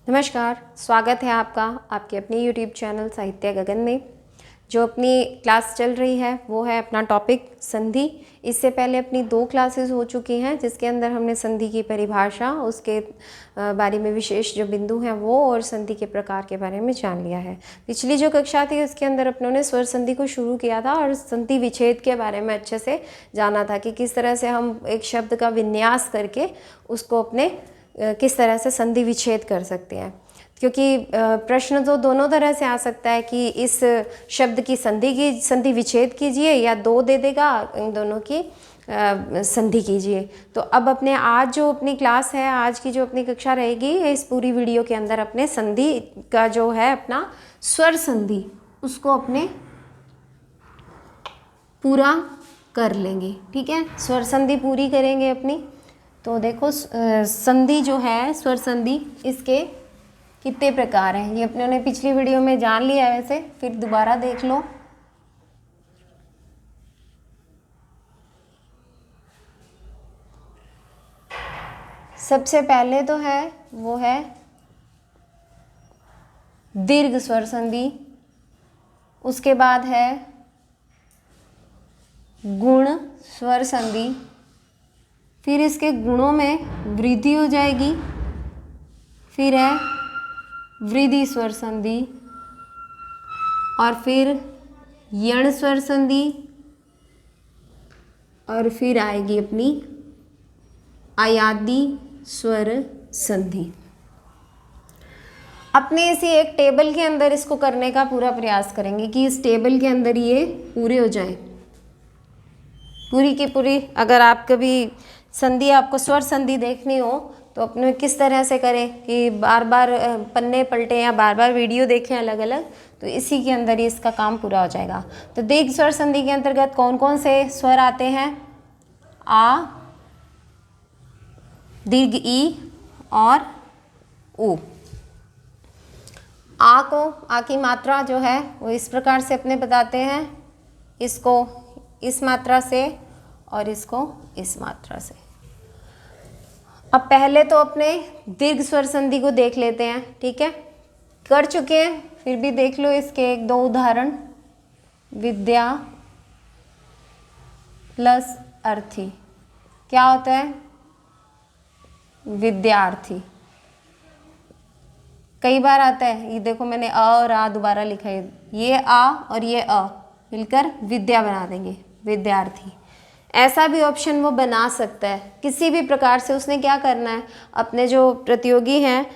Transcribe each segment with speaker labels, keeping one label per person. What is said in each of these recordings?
Speaker 1: नमस्कार, स्वागत है आपका आपके अपने यूट्यूब चैनल साहित्य गगन में। जो अपनी क्लास चल रही है वो है अपना टॉपिक संधि। इससे पहले अपनी 2 क्लासेस हो चुकी हैं जिसके अंदर हमने संधि की परिभाषा, उसके बारे में विशेष जो बिंदु हैं वो, और संधि के प्रकार के बारे में जान लिया है। पिछली जो कक्षा थी उसके अंदर अपनों ने स्वर संधि को शुरू किया था और संधि विच्छेद के बारे में अच्छे से जाना था कि किस तरह से हम एक शब्द का विन्यास करके उसको अपने किस तरह से संधि विच्छेद कर सकते हैं। क्योंकि प्रश्न तो दोनों तरह से आ सकता है कि इस शब्द की संधि विच्छेद कीजिए, या 2 दे देगा इन दोनों की संधि कीजिए। तो अब अपने आज जो अपनी क्लास है, आज की जो अपनी कक्षा रहेगी, इस पूरी वीडियो के अंदर अपने संधि का जो है अपना स्वर संधि, उसको अपने पूरा कर लेंगे। ठीक है, स्वर संधि पूरी करेंगे अपनी। तो देखो संधि जो है, स्वर संधि, इसके कितने प्रकार हैं ये अपने ने पिछली वीडियो में जान लिया है, वैसे फिर दोबारा देख लो। सबसे पहले तो है वो है दीर्घ स्वर संधि, उसके बाद है गुण स्वर संधि, फिर इसके गुणों में वृद्धि हो जाएगी, फिर है वृद्धि स्वर संधि, और फिर यण स्वर संधि, और फिर आएगी अपनी आयादी स्वर संधि। अपने इसी एक टेबल के अंदर इसको करने का पूरा प्रयास करेंगे कि इस टेबल के अंदर ये पूरे हो जाए, पूरी की पूरी। अगर आप कभी संधि, आपको स्वर संधि देखनी हो तो अपने किस तरह से करें कि बार बार पन्ने पलटें या बार बार वीडियो देखें अलग अलग, तो इसी के अंदर ही इसका काम पूरा हो जाएगा। तो दीर्घ स्वर संधि के अंतर्गत कौन कौन से स्वर आते हैं? आ, दीर्घ ई और उ। आ को, आ की मात्रा जो है वो इस प्रकार से अपने बताते हैं, इसको इस मात्रा से और इसको इस मात्रा से। अब पहले तो अपने दीर्घ स्वर संधि को देख लेते हैं। ठीक है, कर चुके हैं फिर भी देख लो इसके 1-2 उदाहरण। विद्या प्लस अर्थी क्या होता है? विद्यार्थी। कई बार आता है, ये देखो मैंने अ और आ दोबारा लिखा है, ये आ और ये अ मिलकर विद्या बना देंगे, विद्यार्थी। ऐसा भी ऑप्शन वो बना सकता है किसी भी प्रकार से। उसने क्या करना है, अपने जो प्रतियोगी हैं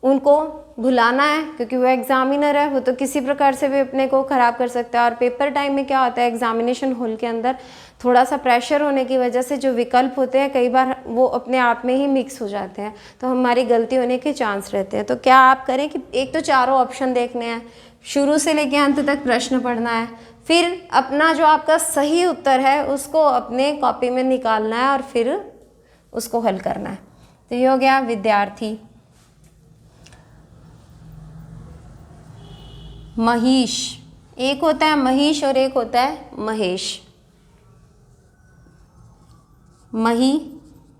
Speaker 1: उनको भुलाना है, क्योंकि वो एग्जामिनर है, वो तो किसी प्रकार से भी अपने को ख़राब कर सकता है। और पेपर टाइम में क्या होता है, एग्जामिनेशन हॉल के अंदर थोड़ा सा प्रेशर होने की वजह से जो विकल्प होते हैं कई बार वो अपने आप में ही मिक्स हो जाते हैं, तो हमारी गलती होने के चांस रहते हैं। तो क्या आप करें कि एक तो चारों ऑप्शन देखने हैं, शुरू से लेकर अंत तक प्रश्न पढ़ना है, फिर अपना जो आपका सही उत्तर है उसको अपने कॉपी में निकालना है और फिर उसको हल करना है। तो ये हो गया विद्यार्थी। महिष, एक होता है महिष और एक होता है महेश। मही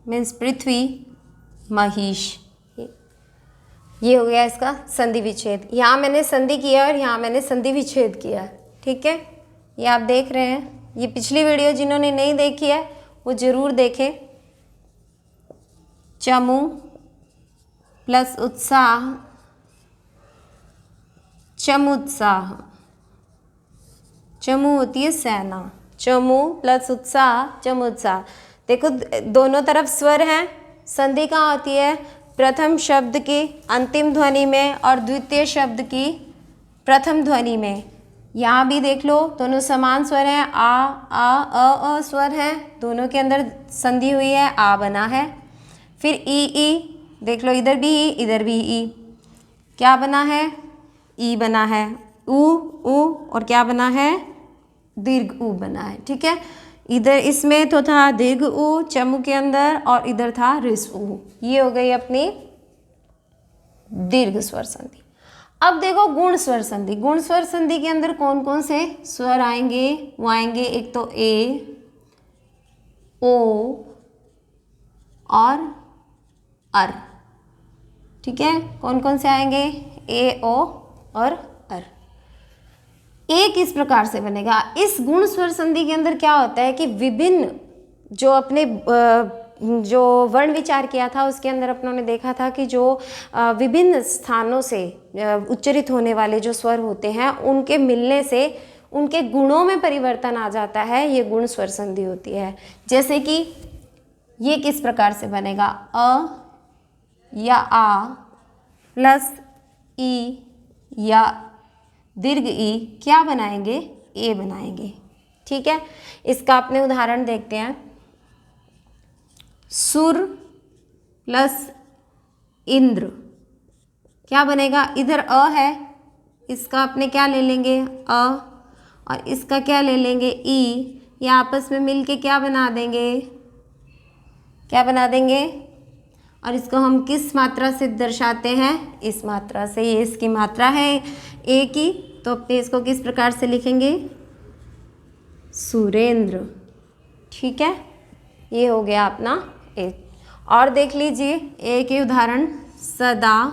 Speaker 1: मीन्स पृथ्वी, महिष, ये हो गया इसका संधि विच्छेद। यहाँ मैंने संधि किया और यहाँ मैंने संधि विच्छेद किया। ठीक है, ये आप देख रहे हैं। ये पिछली वीडियो जिन्होंने नहीं देखी है वो जरूर देखें। चमू प्लस उत्साह, चमुत्साह। चमू होती है सेना, चमू प्लस उत्साह, चमुत्साह। देखो दोनों तरफ स्वर हैं। संधि कहाँ होती है? प्रथम शब्द की अंतिम ध्वनि में और द्वितीय शब्द की प्रथम ध्वनि में। यहाँ भी देख लो दोनों समान स्वर हैं, आ, अ स्वर हैं, दोनों के अंदर संधि हुई है, आ बना है। फिर ई देख लो, इधर भी ई, इधर भी ई, क्या बना है? ई बना है। ऊ और क्या बना है? दीर्घ ऊ बना है। ठीक है, इधर इसमें तो था दीर्घ ऊ चमू के अंदर और इधर था ऋस्व ऊ। ये हो गई अपनी दीर्घ स्वर संधि। अब देखो गुण स्वर संधि। गुण स्वर संधि के अंदर कौन कौन से स्वर आएंगे? वो आएंगे एक तो ए, ओ और अर। ठीक है, कौन कौन से आएंगे, ए, ओ और अर। ए किस प्रकार से बनेगा, इस गुण स्वर संधि के अंदर क्या होता है कि विभिन्न जो अपने जो वर्ण विचार किया था उसके अंदर अपनों ने देखा था कि जो विभिन्न स्थानों से उच्चरित होने वाले जो स्वर होते हैं उनके मिलने से उनके गुणों में परिवर्तन आ जाता है, ये गुण स्वर संधि होती है। जैसे कि ये किस प्रकार से बनेगा, अ या आ प्लस ई या दीर्घ ई क्या बनाएंगे, ए बनाएंगे। ठीक है, इसका अपने उदाहरण देखते हैं। सुर प्लस इंद्र क्या बनेगा, इधर अ है, इसका अपने क्या ले लेंगे अ और इसका क्या ले लेंगे ई, ये आपस में मिलके क्या बना देंगे, क्या बना देंगे, और इसको हम किस मात्रा से दर्शाते हैं, इस मात्रा से। ये इसकी मात्रा है ए की, तो अपने इसको किस प्रकार से लिखेंगे, सुरेंद्र। ठीक है, ये हो गया अपना ए। और देख लीजिए ए के उदाहरण, सदा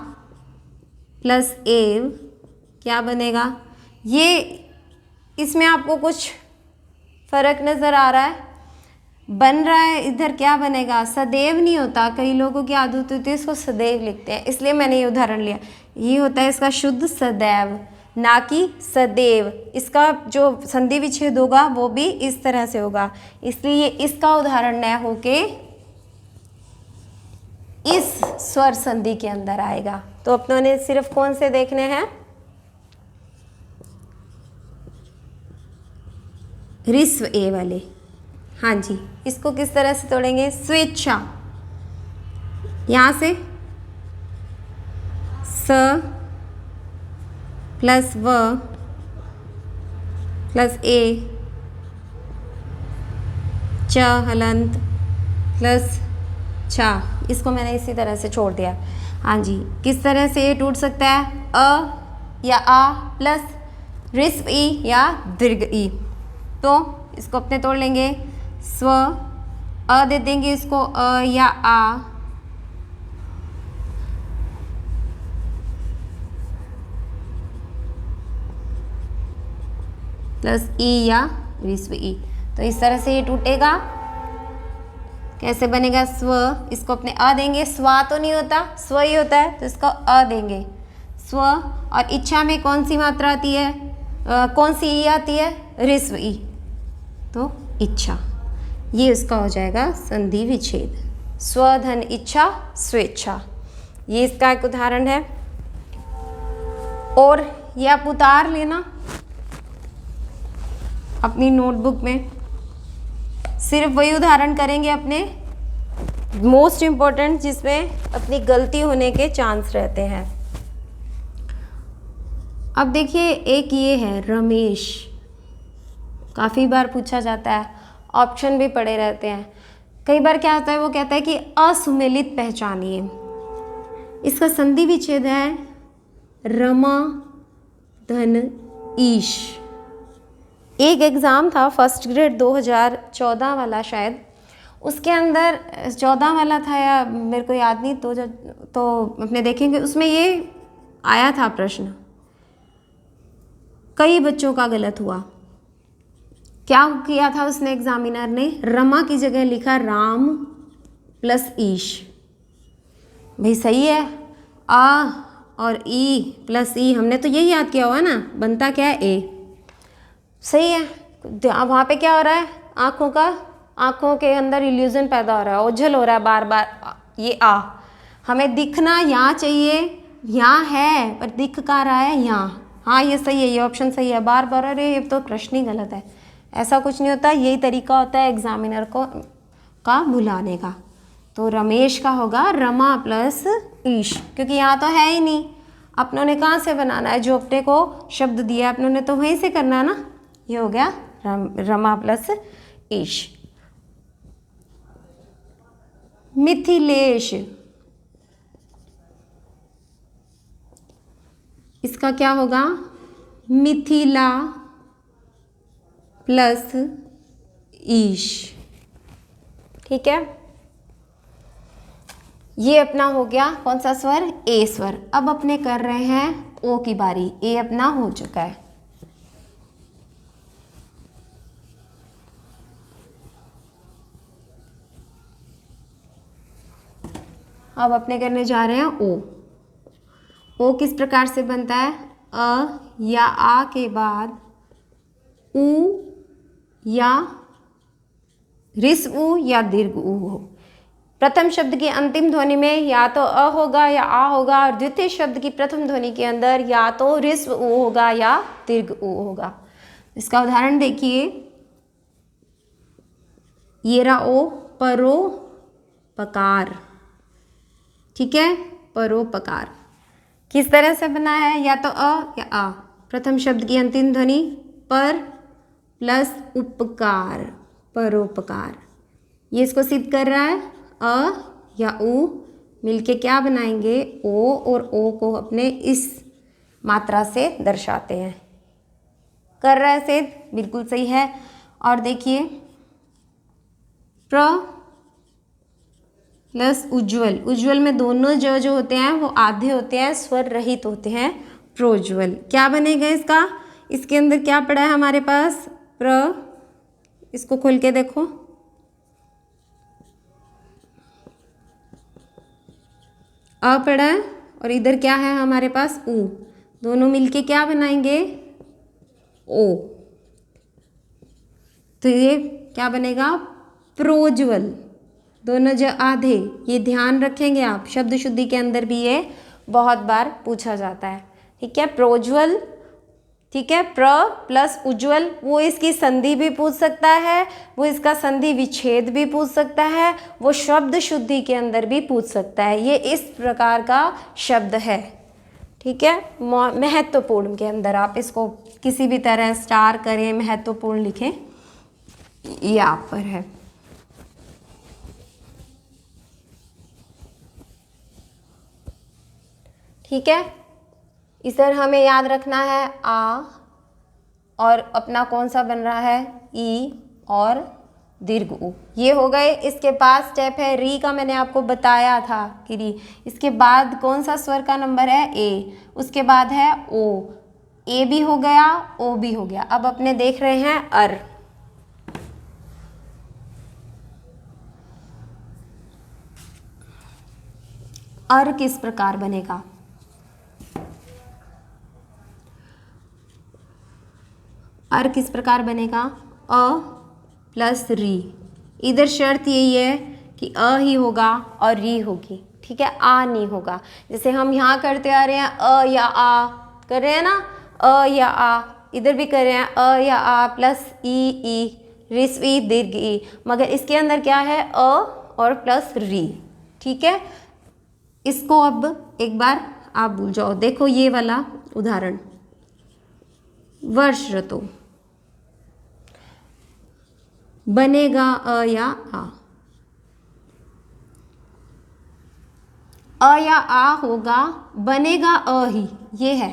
Speaker 1: प्लस एव क्या बनेगा, ये इसमें आपको कुछ फर्क नज़र आ रहा है, बन रहा है, इधर क्या बनेगा, सदैव नहीं होता, कई लोगों की आदत होती है इसको सदैव लिखते हैं, इसलिए मैंने ये उदाहरण लिया। ये होता है इसका शुद्ध सदैव, ना कि सदैव। इसका जो संधि विच्छेद होगा वो भी इस तरह से होगा, इसलिए इसका उदाहरण न होके इस स्वर संधि के अंदर आएगा। तो अपनों ने सिर्फ कौन से देखने हैं, ऋस्व ए वाले। हाँ जी, इसको किस तरह से तोड़ेंगे, स्वेच्छा, यहाँ से स प्लस व प्लस ए च हलंत प्लस छा, इसको मैंने इसी तरह से छोड़ दिया। हाँ जी, किस तरह से ये टूट सकता है, अ या आ प्लस ऋस्व ई या दीर्घ ई। तो इसको अपने तोड़ लेंगे, स्व अ दे देंगे इसको अ या आ, प्लस ई या ऋस्व ई। तो इस तरह से ये टूटेगा। कैसे बनेगा, स्व, इसको अपने अ देंगे, स्वा तो नहीं होता, स्व ही होता है, तो इसको अ देंगे स्व। और इच्छा में कौन सी मात्रा आती है, कौन सी ई आती है, ऋस्व ई, तो इच्छा। ये उसका हो जाएगा संधि विच्छेद, स्वधन इच्छा स्वेच्छा। ये इसका एक उदाहरण है। और ये आप उतार लेना अपनी नोटबुक में, सिर्फ वही उदाहरण करेंगे अपने मोस्ट इम्पोर्टेंट जिसमें अपनी गलती होने के चांस रहते हैं। अब देखिए एक ये है रमेश, काफ़ी बार पूछा जाता है, ऑप्शन भी पड़े रहते हैं। कई बार क्या होता है, वो कहता है कि असुमेलित पहचानिए। इसका संधि विच्छेद है रमा धन ईश। एक एग्ज़ाम था फर्स्ट ग्रेड 2014 वाला शायद, उसके अंदर 14 वाला था या मेरे को याद नहीं, तो अपने देखेंगे उसमें ये आया था प्रश्न, कई बच्चों का गलत हुआ। क्या किया था उसने, एग्जामिनर ने रमा की जगह लिखा राम प्लस ईश। भाई सही है, आ और ई प्लस ई, हमने तो यही याद किया हुआ ना, बनता क्या है ए, सही है। वहाँ पे क्या हो रहा है, आँखों के अंदर इल्यूजन पैदा हो रहा है, ओझल हो रहा है बार बार। ये आ हमें दिखना यहाँ चाहिए, यहाँ है पर दिख कहाँ रहा है, यहाँ। हाँ ये सही है, ये ऑप्शन सही है। बार बार अरे ये तो प्रश्न ही गलत है, ऐसा कुछ नहीं होता, यही तरीका होता है एग्जामिनर का भुलाने का। तो रमेश का होगा रमा प्लस ईश, क्योंकि यहाँ तो है ही नहीं, अपनों ने कहाँ से बनाना है, जो अपने को शब्द दिया है अपनों ने तो वहीं से करना है ना। ये हो गया रमा प्लस ईश। मिथिलेश, इसका क्या होगा, मिथिला प्लस ईश। ठीक है, ये अपना हो गया कौन सा स्वर, ए स्वर। अब अपने कर रहे हैं ओ की बारी, ए अपना हो चुका है। अब अपने करने जा रहे हैं ओ। ओ किस प्रकार से बनता है, अ या आ के बाद उ या ऋस्व उ या दीर्घ उ हो। प्रथम शब्द की अंतिम ध्वनि में या तो अ होगा या आ होगा, और द्वितीय शब्द की प्रथम ध्वनि के अंदर या तो ऋस्व उ होगा या दीर्घ उ होगा। इसका उदाहरण देखिए, ये रहा ओ, परो पकार, ठीक है, परोपकार। किस तरह से बना है, या तो अ या आ, प्रथम शब्द की अंतिम ध्वनि पर प्लस उपकार, परोपकार। ये इसको सिद्ध कर रहा है, अ या उ मिलके क्या बनाएंगे, ओ, और ओ को अपने इस मात्रा से दर्शाते हैं। कर रहा है सिद्ध, बिल्कुल सही है। और देखिए, प्र प्लस उज्ज्वल, उज्ज्वल में दोनों जो होते हैं वो आधे होते हैं, स्वर रहित होते हैं, प्रोज्वल। क्या बनेगा इसका, इसके अंदर क्या पड़ा है हमारे पास, प्र, इसको खोल के देखो, अ पड़ा है, और इधर क्या है हमारे पास, उ, दोनों मिलके क्या बनाएंगे, ओ। तो ये क्या बनेगा, प्रोज्वल। दोनों जो आधे, ये ध्यान रखेंगे आप, शब्द शुद्धि के अंदर भी ये बहुत बार पूछा जाता है, ठीक है। प्रोज्वल, ठीक है, प्र प्लस उज्ज्वल, वो इसकी संधि भी पूछ सकता है, वो इसका संधि विच्छेद भी पूछ सकता है, वो शब्द शुद्धि के अंदर भी पूछ सकता है। ये इस प्रकार का शब्द है, ठीक है, महत्वपूर्ण के अंदर। आप इसको किसी भी तरह स्टार करें, महत्वपूर्ण लिखें, ये आप पर है। ठीक है, इधर हमें याद रखना है आ, और अपना कौन सा बन रहा है, ई और दीर्घ उ, ये हो गए। इसके बाद स्टेप है री का, मैंने आपको बताया था कि री। इसके बाद कौन सा स्वर का नंबर है, ए, उसके बाद है ओ, ए भी हो गया, ओ भी हो गया। अब अपने देख रहे हैं अर। अर किस प्रकार बनेगा, अर किस प्रकार बनेगा, अ प्लस री। इधर शर्त यही है कि अ ही होगा और री होगी, ठीक है, आ नहीं होगा। जैसे हम यहाँ करते आ रहे हैं, अ या आ कर रहे हैं ना, अ या आ, इधर भी कर रहे हैं, अ या आ प्लस ई, ऋस्व ई, दीर्घ ई, मगर इसके अंदर क्या है, अ और प्लस री, ठीक है। इसको अब एक बार आप भूल जाओ। देखो ये वाला उदाहरण, वर्ष ऋतु, बनेगा अ या आ, अ या आ होगा, बनेगा अ ही, ये है,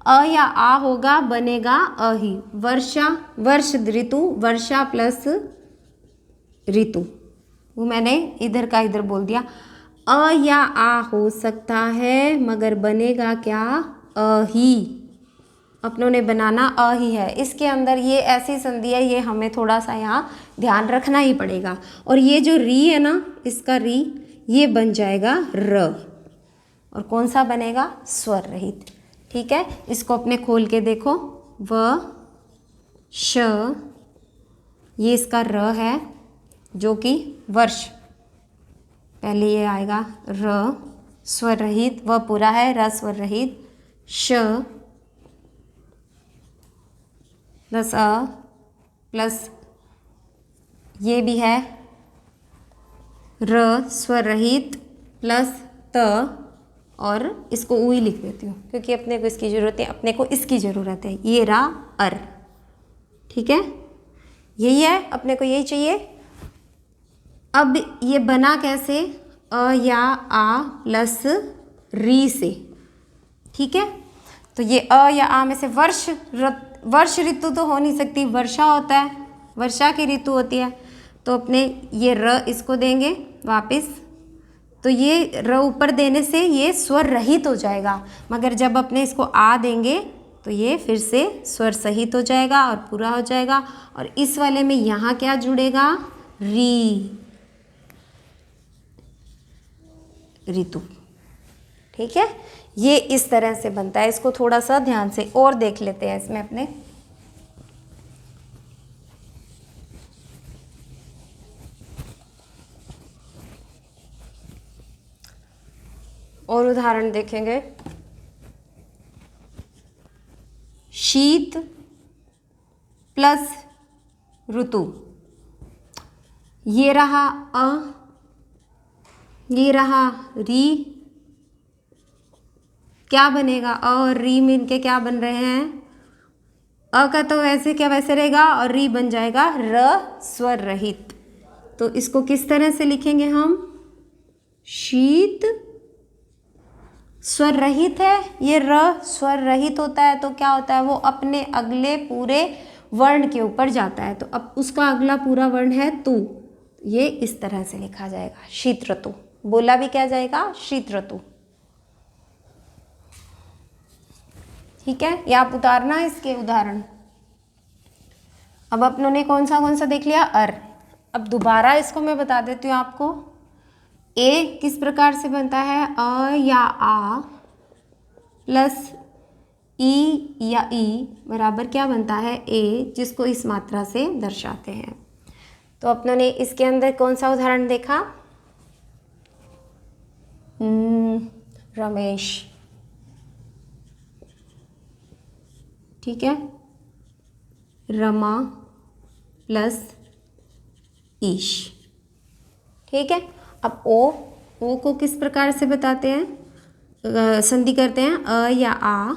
Speaker 1: अ या आ होगा, बनेगा अ ही। वर्षा, वर्ष ऋतु, वर्षा प्लस ऋतु, वो मैंने इधर का इधर बोल दिया। अ या आ हो सकता है, मगर बनेगा क्या, अ ही। अपनों ने बनाना अ ही है। इसके अंदर ये ऐसी संधि है, ये हमें थोड़ा सा यहाँ ध्यान रखना ही पड़ेगा। और ये जो री है ना, इसका री ये बन जाएगा र, और कौन सा बनेगा, स्वर रहित, ठीक है। इसको अपने खोल के देखो, व श, ये इसका र है जो कि वर्ष, पहले ये आएगा र, स्वर रहित, व पूरा है, र स्वर रहित, श प्लस अ प्लस ये भी है र, स्वर रहित प्लस त, और इसको ऊ ही लिख देती हूँ क्योंकि अपने को इसकी ज़रूरत है, अपने को इसकी ज़रूरत है। ये रहा अर, ठीक है, यही है, अपने को यही चाहिए। अब ये बना कैसे, अ या आ प्लस री से, ठीक है। तो ये अ या आ में से वर्ष ऋतु तो हो नहीं सकती, वर्षा होता है, वर्षा की ऋतु होती है, तो अपने ये र इसको देंगे वापस, तो ये र ऊपर देने से ये स्वर रहित हो जाएगा, मगर जब अपने इसको आ देंगे तो ये फिर से स्वर सहित हो जाएगा और पूरा हो जाएगा। और इस वाले में यहाँ क्या जुड़ेगा, री, ऋतु। ठीक है, ये इस तरह से बनता है। इसको थोड़ा सा ध्यान से और देख लेते हैं इसमें अपने। और उदाहरण देखेंगे, शीत प्लस ऋतु, ये रहा अ, ये रहा री, क्या बनेगा, अ और री मिलके क्या बन रहे हैं, अ का तो वैसे क्या वैसे रहेगा और री बन जाएगा र स्वर रहित। तो इसको किस तरह से लिखेंगे हम, शीत स्वर रहित है, ये र स्वर रहित होता है तो क्या होता है, वो अपने अगले पूरे वर्ण के ऊपर जाता है। तो अब उसका अगला पूरा वर्ण है तू, ये इस तरह से लिखा जाएगा, शीत ऋतु। बोला भी क्या जाएगा, शीत ऋतु। ठीक है, ये आप उतारना इसके उदाहरण। अब अपनों ने कौन सा देख लिया, अर। अब दोबारा इसको मैं बता देती हूँ आपको। ए किस प्रकार से बनता है, अ या आ प्लस ई या ई बराबर क्या बनता है, ए, जिसको इस मात्रा से दर्शाते हैं। तो अपनों ने इसके अंदर कौन सा उदाहरण देखा, रमेश। ठीक है, रमा प्लस ईश। ठीक है, अब ओ को किस प्रकार से बताते हैं, संधि करते हैं, अ या आ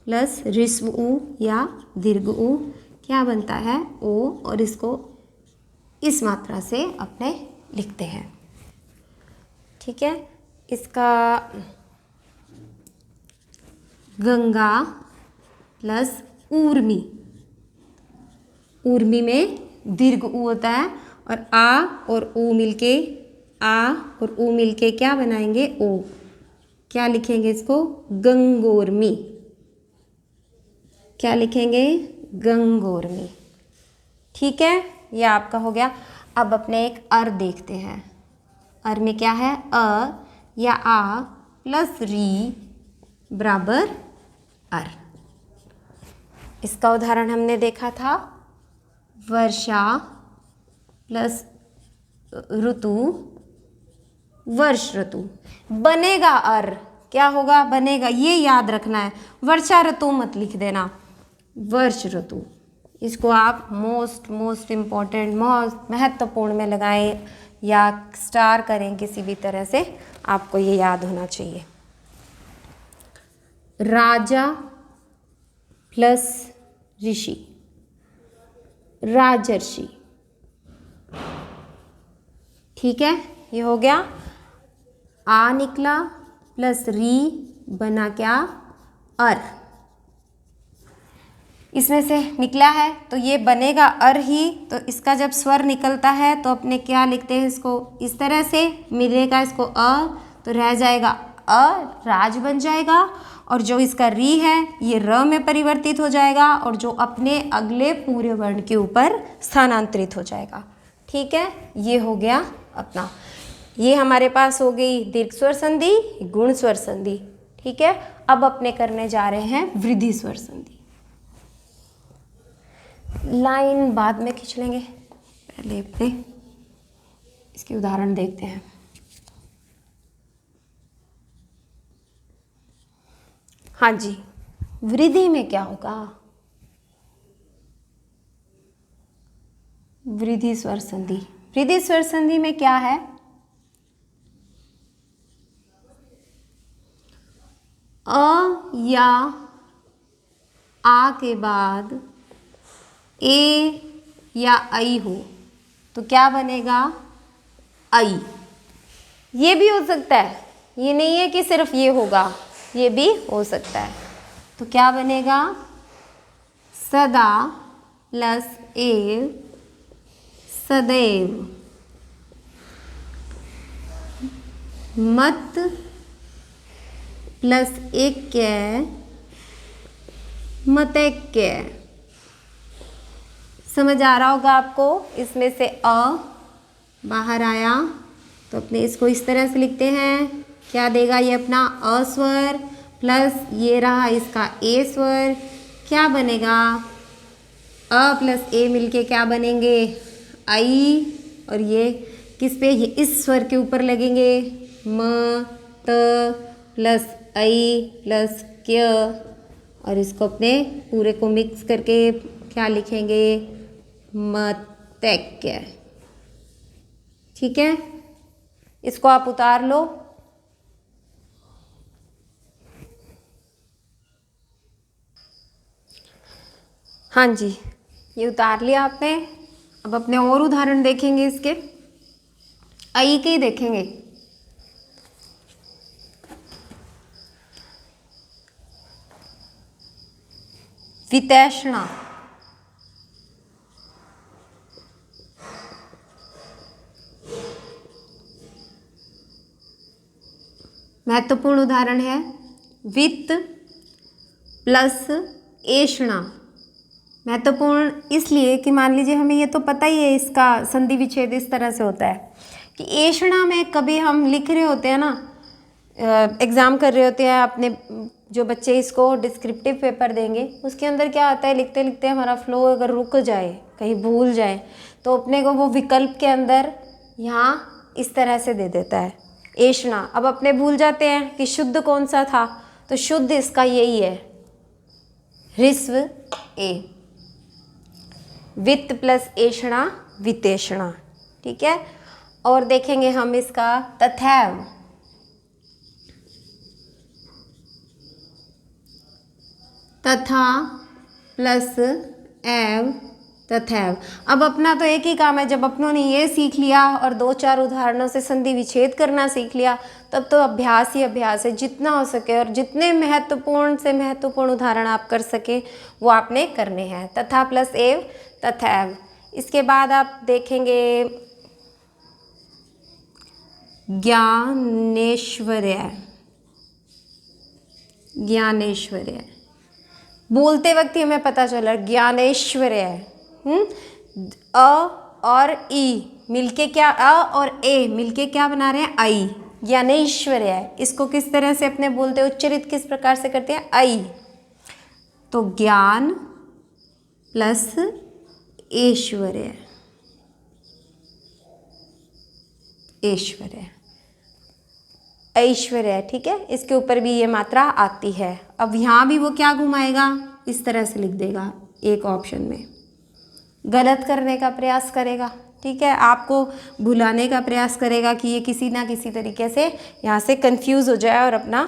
Speaker 1: प्लस ऋस्व उ या दीर्घ उ, क्या बनता है, ओ, और इसको इस मात्रा से अपने लिखते हैं। ठीक है, इसका गंगा प्लस ऊर्मी, ऊर्मी में दीर्घ उ होता है और आ और ऊ मिलके, आ और ऊ मिलके क्या बनाएंगे, ओ, क्या लिखेंगे इसको, गंगोर्मी। क्या लिखेंगे, गंगोर्मी। ठीक है, ये आपका हो गया। अब अपने एक अर देखते हैं। अर में क्या है, अ या आ प्लस री बराबर अर। इसका उदाहरण हमने देखा था, वर्षा प्लस ऋतु, वर्ष ऋतु। बनेगा अर, क्या होगा, बनेगा, ये याद रखना है, वर्षा ऋतु मत लिख देना, वर्ष ऋतु। इसको आप मोस्ट इम्पॉर्टेंट, मोस्ट महत्वपूर्ण में लगाएं या स्टार करें, किसी भी तरह से आपको ये याद होना चाहिए। राजा प्लस ऋषि, राजर्षि। ठीक है, ये हो गया। आ निकला प्लस री बना क्या, अर। इसमें से निकला है तो ये बनेगा अर ही। तो इसका जब स्वर निकलता है तो अपने क्या लिखते हैं, इसको इस तरह से मिलेगा, इसको अ तो रह जाएगा अ, राज बन जाएगा। और जो इसका री है ये र में परिवर्तित हो जाएगा और जो अपने अगले पूरे वर्ण के ऊपर स्थानांतरित हो जाएगा। ठीक है, ये हो गया अपना। ये हमारे पास हो गई दीर्घ स्वर संधि, गुण स्वर संधि। ठीक है, अब अपने करने जा रहे हैं वृद्धि स्वर संधि। लाइन बाद में खींच लेंगे, पहले अपने इसके उदाहरण देखते हैं। हाँ जी, वृद्धि में क्या होगा, वृद्धि स्वर संधि। वृद्धि स्वर संधि में क्या है, अ या आ के बाद ए या आई हो तो क्या बनेगा, आई। ये भी हो सकता है, ये नहीं है कि सिर्फ ये होगा, ये भी हो सकता है। तो क्या बनेगा, सदा प्लस एव, सदैव। मत प्लस एक कै, मतैक्य। समझ आ रहा होगा आपको। इसमें से अ बाहर आया तो अपने इसको इस तरह से लिखते हैं। क्या देगा ये अपना अ स्वर प्लस ये रहा इसका ए स्वर, क्या बनेगा अ प्लस ए मिलके क्या बनेंगे आई, और ये किस पे, ये इस स्वर के ऊपर लगेंगे म त प्लस आई प्लस क्य, और इसको अपने पूरे को मिक्स करके क्या लिखेंगे मतैक्य। ठीक है, इसको आप उतार लो। हाँ जी, ये उतार लिया आपने। अब अपने और उदाहरण देखेंगे इसके, आई के ही देखेंगे। वितैषणा, महत्वपूर्ण उदाहरण है। वित्त प्लस एषणा, महत्वपूर्ण इसलिए कि मान लीजिए हमें ये तो पता ही है इसका संधि विच्छेद इस तरह से होता है कि एषणा में कभी हम लिख रहे होते हैं ना, एग्ज़ाम कर रहे होते हैं अपने, जो बच्चे इसको डिस्क्रिप्टिव पेपर देंगे उसके अंदर क्या आता है, लिखते लिखते हमारा फ्लो अगर रुक जाए, कहीं भूल जाए, तो अपने को वो विकल्प के अंदर यहाँ इस तरह से दे देता है एषणा। अब अपने भूल जाते हैं कि शुद्ध कौन सा था, तो शुद्ध इसका यही है ह्रस्व ए। वित्त प्लस एषणा वितेषणा। ठीक है, और देखेंगे हम इसका तथैव। तथा प्लस एव तथैव। अब अपना तो एक ही काम है, जब अपनों ने ये सीख लिया और दो चार उदाहरणों से संधि विच्छेद करना सीख लिया, तब तो अभ्यास ही अभ्यास है। जितना हो सके और जितने महत्वपूर्ण से महत्वपूर्ण उदाहरण आप कर सके वो आपने करने हैं। तथा प्लस एव तथैव। इसके बाद आप देखेंगे ज्ञानेश्वर्य। ज्ञानेश्वर्य बोलते वक्त ही हमें पता चला ज्ञानेश्वर्य। अ और ई मिलके क्या, अ और ए मिलके क्या बना रहे हैं आई, ज्ञानेश्वर्य। इसको किस तरह से अपने बोलते उच्चरित किस प्रकार से करते हैं आई। तो ज्ञान प्लस ऐश्वर्य, ऐश्वर्य ऐश्वर्य। ठीक है, इसके ऊपर भी ये मात्रा आती है। अब यहाँ भी वो क्या घुमाएगा, इस तरह से लिख देगा एक ऑप्शन में, गलत करने का प्रयास करेगा। ठीक है, आपको भुलाने का प्रयास करेगा कि ये किसी ना किसी तरीके से यहाँ से कंफ्यूज हो जाए और अपना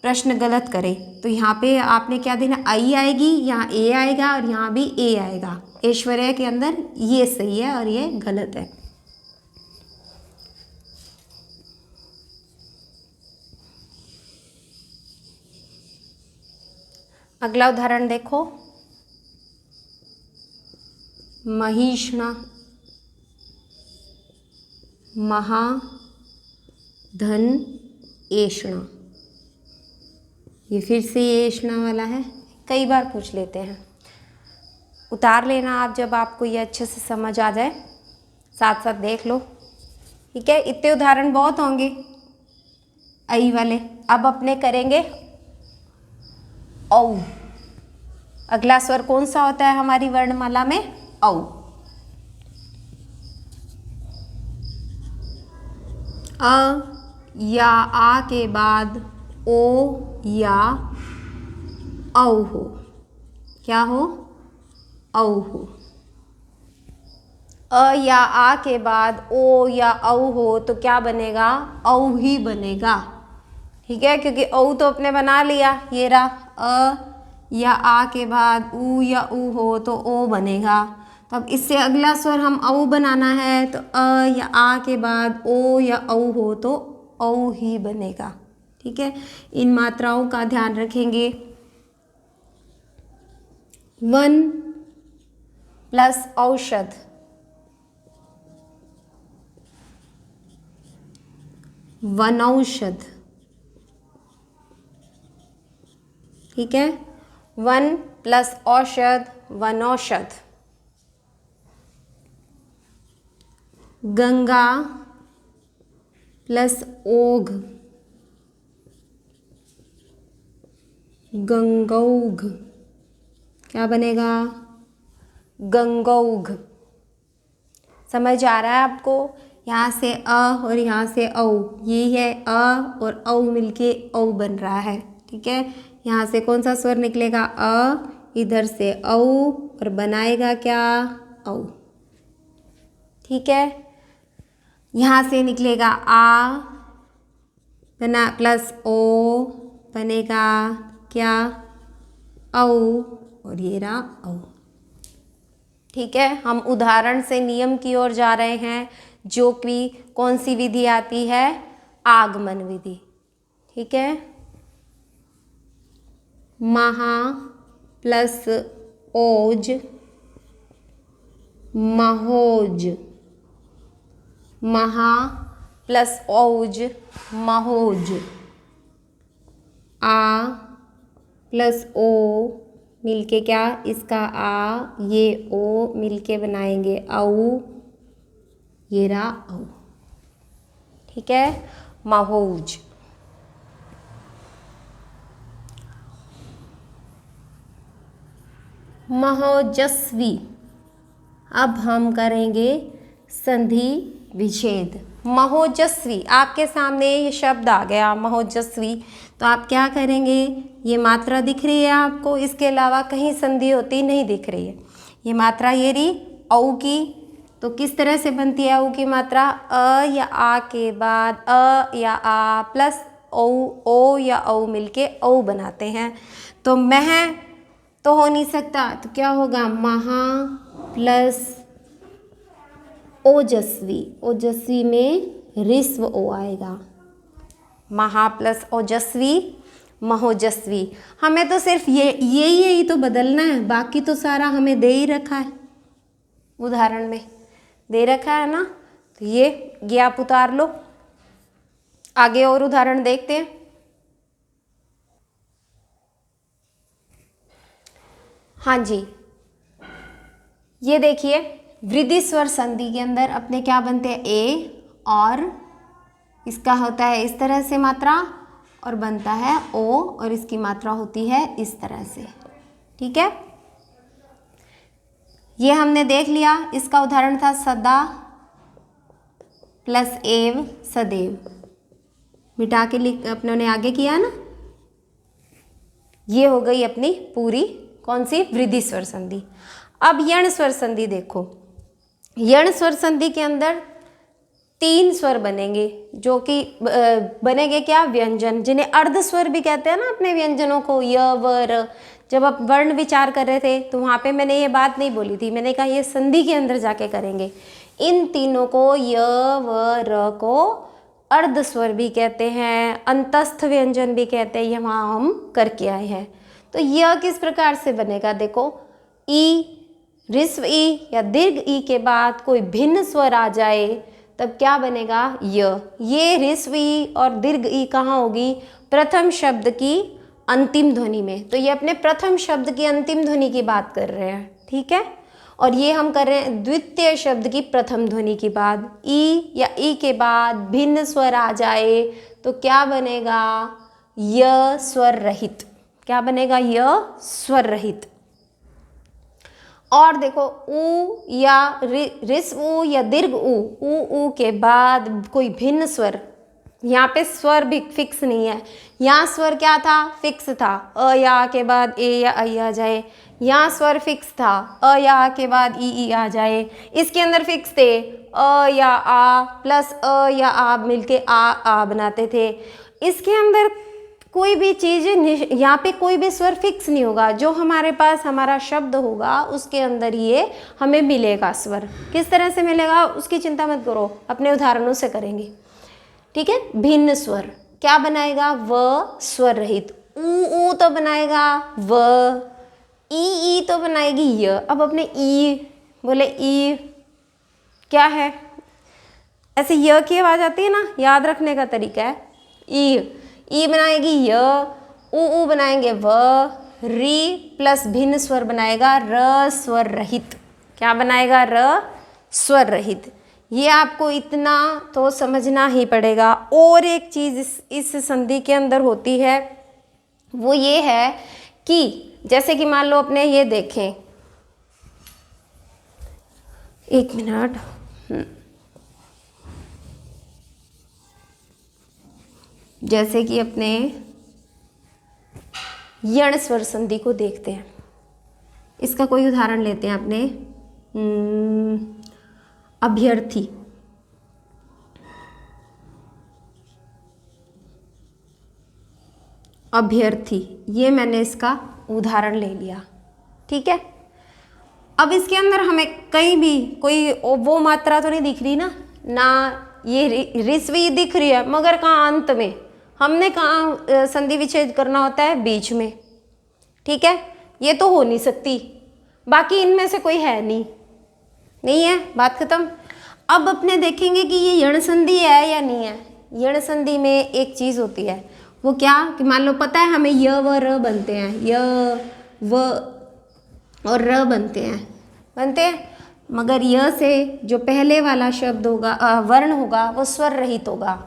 Speaker 1: प्रश्न गलत करे। तो यहाँ पे आपने क्या देना, आई आएगी, यहाँ ए आएगा और यहाँ भी ए आएगा। ऐश्वर्य के अंदर ये सही है और ये गलत है। अगला उदाहरण देखो, महिष्णा, महाधन ऐष्णा। ये फिर से ये ऐष्णा वाला है, कई बार पूछ लेते हैं। उतार लेना आप जब आपको ये अच्छे से समझ आ जाए, साथ साथ देख लो। ठीक है, इतने उदाहरण बहुत होंगे आई वाले। अब अपने करेंगे औ। अगला स्वर कौन सा होता है हमारी वर्णमाला में, औ। अ या आ के बाद ओ या औ हो, क्या हो, औ हो। अ या आ के बाद ओ या औ हो तो क्या बनेगा, औ ही बनेगा। ठीक है, क्योंकि औ तो अपने बना लिया, ये रहा। अ या आ के बाद ऊ या ऊ हो तो ओ बनेगा। तो अब इससे अगला स्वर हम औ बनाना है, तो अ या आ के बाद ओ या औ हो तो औ ही बनेगा। ठीक है, इन मात्राओं का ध्यान रखेंगे। वन प्लस औषध, वनौषध, ठीक है, वन प्लस औषध वनौषध। गंगा प्लस ओघ गंगौघ, क्या बनेगा? गंगौघ। समझ आ रहा है आपको? यहाँ से अ और यहाँ से औ, ये है अ और औ मिलके औ बन रहा है, ठीक है। यहाँ से कौन सा स्वर निकलेगा? अ, इधर से औ और बनाएगा क्या? औ, ठीक है। यहाँ से निकलेगा आ, बना प्लस ओ, बनेगा क्या? औ, और ये रहा औ, ठीक है। हम उदाहरण से नियम की ओर जा रहे हैं, जो कि कौन सी विधि आती है? आगमन विधि, ठीक है। महा प्लस ओज महोज, महा प्लस औज महोज। आ प्लस ओ मिलके क्या? इसका आ, ये ओ मिलके बनाएंगे औ, ये रहा औ, ठीक है। महोज। महोजस्वी। अब हम करेंगे संधि विच्छेद। महोजस्वी, आपके सामने ये शब्द आ गया महोजस्वी, तो आप क्या करेंगे? ये मात्रा दिख रही है आपको, इसके अलावा कहीं संधि होती नहीं दिख रही है। ये मात्रा ये रही औ की, तो किस तरह से बनती है औ की मात्रा? अ या आ के बाद अ या आ प्लस औ, ओ या औ मिलके औ बनाते हैं। तो मह तो हो नहीं सकता, तो क्या होगा? महा प्लस ओजस्वी, ओजस्वी में ऋस्व ओ आएगा। महा प्लस ओजस्वी महोजस्वी। हमें तो सिर्फ यही तो बदलना है, बाकी तो सारा हमें दे ही रखा है, उदाहरण में दे रखा है ना, तो ये आप उतार लो। आगे और उदाहरण देखते हैं। हाँ जी, ये देखिए वृद्धि स्वर संधि के अंदर अपने क्या बनते हैं? ए, और इसका होता है इस तरह से मात्रा, और बनता है ओ, और इसकी मात्रा होती है इस तरह से, ठीक है। ये हमने देख लिया। इसका उदाहरण था सदा प्लस एव सदैव, मिटा के लिख अपनों ने आगे किया ना। ये हो गई अपनी पूरी कौन सी? वृद्धि स्वर संधि। अब यण स्वर संधि देखो। यण स्वर संधि के अंदर 3 स्वर बनेंगे, जो कि बनेंगे क्या? व्यंजन, जिन्हें अर्ध स्वर भी कहते हैं ना अपने व्यंजनों को, य व र। जब आप वर्ण विचार कर रहे थे तो वहाँ पे मैंने ये बात नहीं बोली थी, मैंने कहा ये संधि के अंदर जाके करेंगे। इन तीनों को, य व र को अर्ध स्वर भी कहते हैं, अंतस्थ व्यंजन भी कहते हैं, ये वहाँ हम करके आए हैं। तो यह किस प्रकार से बनेगा? देखो, ई, ऋस्व ई या दीर्घ ई के बाद कोई भिन्न स्वर आ जाए तब क्या बनेगा? य। ये ऋस्व ई और दीर्घ ई कहाँ होगी? प्रथम शब्द की अंतिम ध्वनि में। तो ये अपने प्रथम शब्द की अंतिम ध्वनि की बात कर रहे हैं, ठीक है। और ये हम कर रहे हैं द्वितीय शब्द की प्रथम ध्वनि की बात। ई या ई के बाद भिन्न स्वर आ जाए तो क्या बनेगा? य स्वर रहित। क्या बनेगा? य स्वर रहित। और देखो ऊ या ऋस्व ऊ या दीर्घ ऊ के बाद कोई भिन्न स्वर, यहाँ पे स्वर भी फिक्स नहीं है। यहाँ स्वर क्या था? फिक्स था, अ या के बाद ए या आई आ जाए। यहाँ स्वर फिक्स था, अ या के बाद ई आ जाए। इसके अंदर फिक्स थे, अ या आ प्लस अ या आ मिलके आ बनाते थे। इसके अंदर कोई भी चीज़, यहाँ पे कोई भी स्वर फिक्स नहीं होगा। जो हमारे पास हमारा शब्द होगा उसके अंदर ये हमें मिलेगा स्वर। किस तरह से मिलेगा उसकी चिंता मत करो, अपने उदाहरणों से करेंगे, ठीक है। भिन्न स्वर क्या बनाएगा? व स्वर रहित। ऊ तो बनाएगा व, ई तो बनाएगी य। अब अपने ई बोले, ई क्या है? ऐसे य की आवाज आती है ना, याद रखने का तरीका है ई बनाएगी य, उ बनाएंगे व, री प्लस भिन्न स्वर बनाएगा र स्वर रहित। क्या बनाएगा? र स्वर रहित। ये आपको इतना तो समझना ही पड़ेगा। और एक चीज इस संधि के अंदर होती है, वो ये है कि जैसे कि मान लो अपने ये देखें, एक मिनट, जैसे कि अपने यण स्वर संधि को देखते हैं, इसका कोई उदाहरण लेते हैं अपने अभ्यर्थी। अभ्यर्थी, ये मैंने इसका उदाहरण ले लिया, ठीक है। अब इसके अंदर हमें कहीं भी कोई वो मात्रा तो नहीं दिख रही ना, ये रिस्वी दिख रही है, मगर कहाँ? अंत में। हमने कहाँ संधि विच्छेद करना होता है? बीच में, ठीक है। ये तो हो नहीं सकती, बाकी इनमें से कोई है नहीं है, बात खत्म। अब अपने देखेंगे कि ये यण संधि है या नहीं है। यण संधि में एक चीज होती है, वो क्या कि मान लो पता है हमें य व र बनते हैं, य व और र बनते हैं, मगर य से जो पहले वाला शब्द होगा, वर्ण होगा, वो स्वर रहित होगा।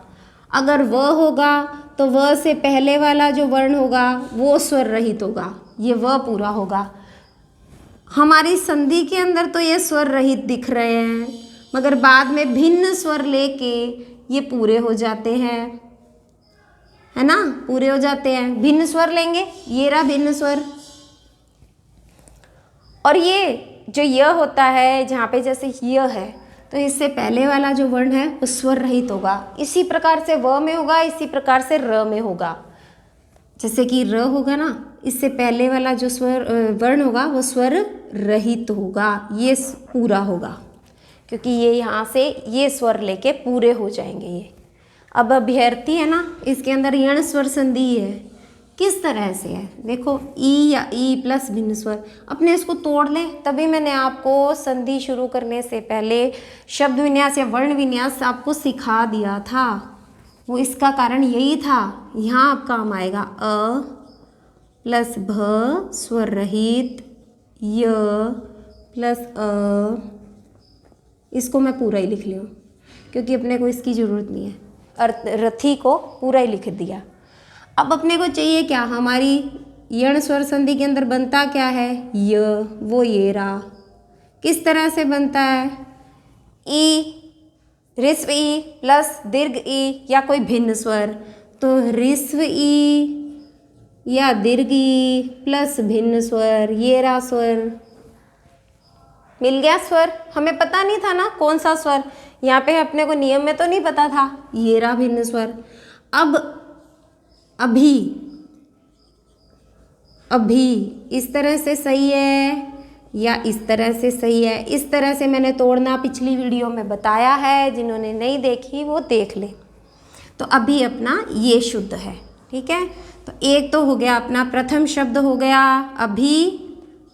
Speaker 1: अगर व होगा तो व से पहले वाला जो वर्ण होगा वो स्वर रहित होगा, ये व पूरा होगा। हमारी संधि के अंदर तो ये स्वर रहित दिख रहे हैं, मगर बाद में भिन्न स्वर लेके ये पूरे हो जाते हैं, है ना, पूरे हो जाते हैं। भिन्न स्वर लेंगे, ये रहा भिन्न स्वर। और ये जो य होता है, जहाँ पे जैसे य है, तो इससे पहले वाला जो वर्ण है वो स्वर रहित होगा। इसी प्रकार से व में होगा, इसी प्रकार से र में होगा। जैसे कि र होगा ना, इससे पहले वाला जो स्वर वर्ण होगा वो स्वर रहित होगा, ये पूरा होगा, क्योंकि ये यहाँ से ये स्वर लेके पूरे हो जाएंगे ये। अब अभ्यर्थी है ना, इसके अंदर यण स्वर संधि है। किस तरह से है? देखो ई या ई प्लस भिन्न स्वर, अपने इसको तोड़ ले। तभी मैंने आपको संधि शुरू करने से पहले शब्द विन्यास या वर्ण विन्यास आपको सिखा दिया था। वो इसका कारण यही था। यहाँ आप काम आएगा अ प्लस भ स्वर रहित, य प्लस अ, इसको मैं पूरा ही लिख लूँ क्योंकि अपने को इसकी ज़रूरत नहीं है। रथी को पूरा ही लिख दिया। अब अपने को चाहिए क्या? हमारी यण स्वर संधि के अंदर बनता क्या है? य, वो ये रहा। किस तरह से बनता है? ई, ऋस्व ई प्लस दीर्घ ई या कोई भिन्न स्वर, तो ऋस्व ई या दीर्घ ई प्लस भिन्न स्वर, ये रहा स्वर। मिल गया स्वर। हमें पता नहीं था ना कौन सा स्वर, यहाँ पे अपने को नियम में तो नहीं पता था, ये रहा भिन्न स्वर। अब अभी इस तरह से सही है या इस तरह से सही है? इस तरह से मैंने तोड़ना पिछली वीडियो में बताया है, जिन्होंने नहीं देखी वो देख ले। तो अभी अपना ये शुद्ध है, ठीक है। तो एक तो हो गया अपना प्रथम शब्द हो गया अभी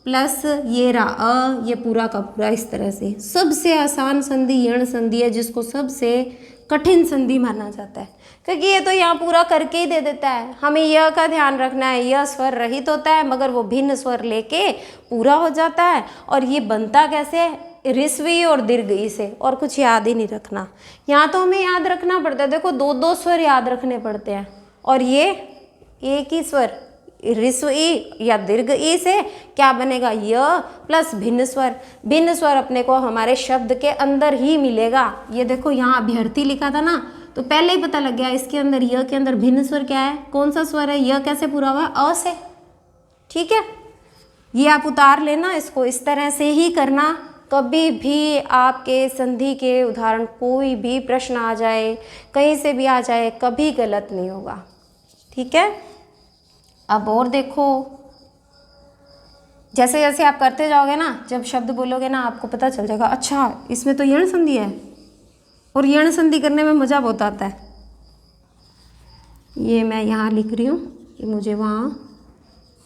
Speaker 1: प्लस ये रहा अ, ये पूरा का पूरा इस तरह से। सबसे आसान संधि यण संधि है, जिसको सबसे कठिन संधि माना जाता है, क्योंकि ये तो यहाँ पूरा करके ही दे देता है। हमें यह का ध्यान रखना है, यह स्वर रहित होता है मगर वो भिन्न स्वर लेके पूरा हो जाता है। और ये बनता कैसे? ऋस्वी और दीर्घ ई से, और कुछ याद ही नहीं रखना। यहाँ तो हमें याद रखना पड़ता है, देखो दो दो स्वर याद रखने पड़ते हैं, और ये एक ही स्वर ऋस्व ई या दीर्घ ई से क्या बनेगा? य प्लस भिन्न स्वर। भिन्न स्वर अपने को हमारे शब्द के अंदर ही मिलेगा। ये देखो यहाँ अभ्यर्थी लिखा था ना, तो पहले ही पता लग गया इसके अंदर य के अंदर भिन्न स्वर क्या है, कौन सा स्वर है। य कैसे पूरा हुआ है? अ से, ठीक है। ये आप उतार लेना, इसको इस तरह से ही करना। कभी भी आपके संधि के उदाहरण कोई भी प्रश्न आ जाए, कहीं से भी आ जाए, कभी गलत नहीं होगा, ठीक है। अब और देखो, जैसे जैसे आप करते जाओगे ना, जब शब्द बोलोगे ना, आपको पता चल जाएगा अच्छा इसमें तो यण संधि है, और यण संधि करने में मज़ा बहुत आता है। ये मैं यहाँ लिख रही हूँ कि मुझे वहाँ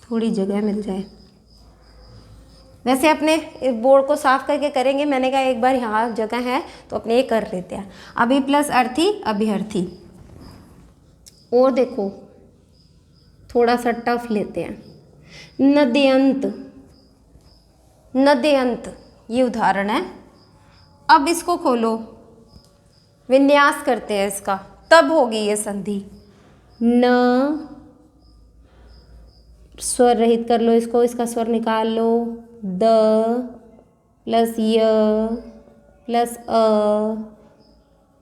Speaker 1: थोड़ी जगह मिल जाए। वैसे अपने बोर्ड को साफ करके करेंगे, मैंने कहा एक बार यहाँ जगह है तो अपने ये कर लेते हैं। अभी प्लस अर्थी अभिअर्थी। और देखो थोड़ा सा टफ लेते हैं, नद्यंत। नद्यंत ये उदाहरण है। अब इसको खोलो, विन्यास करते हैं इसका, तब होगी ये संधि। न स्वर रहित कर लो इसको, इसका स्वर निकाल लो। द प्लस य प्लस अ,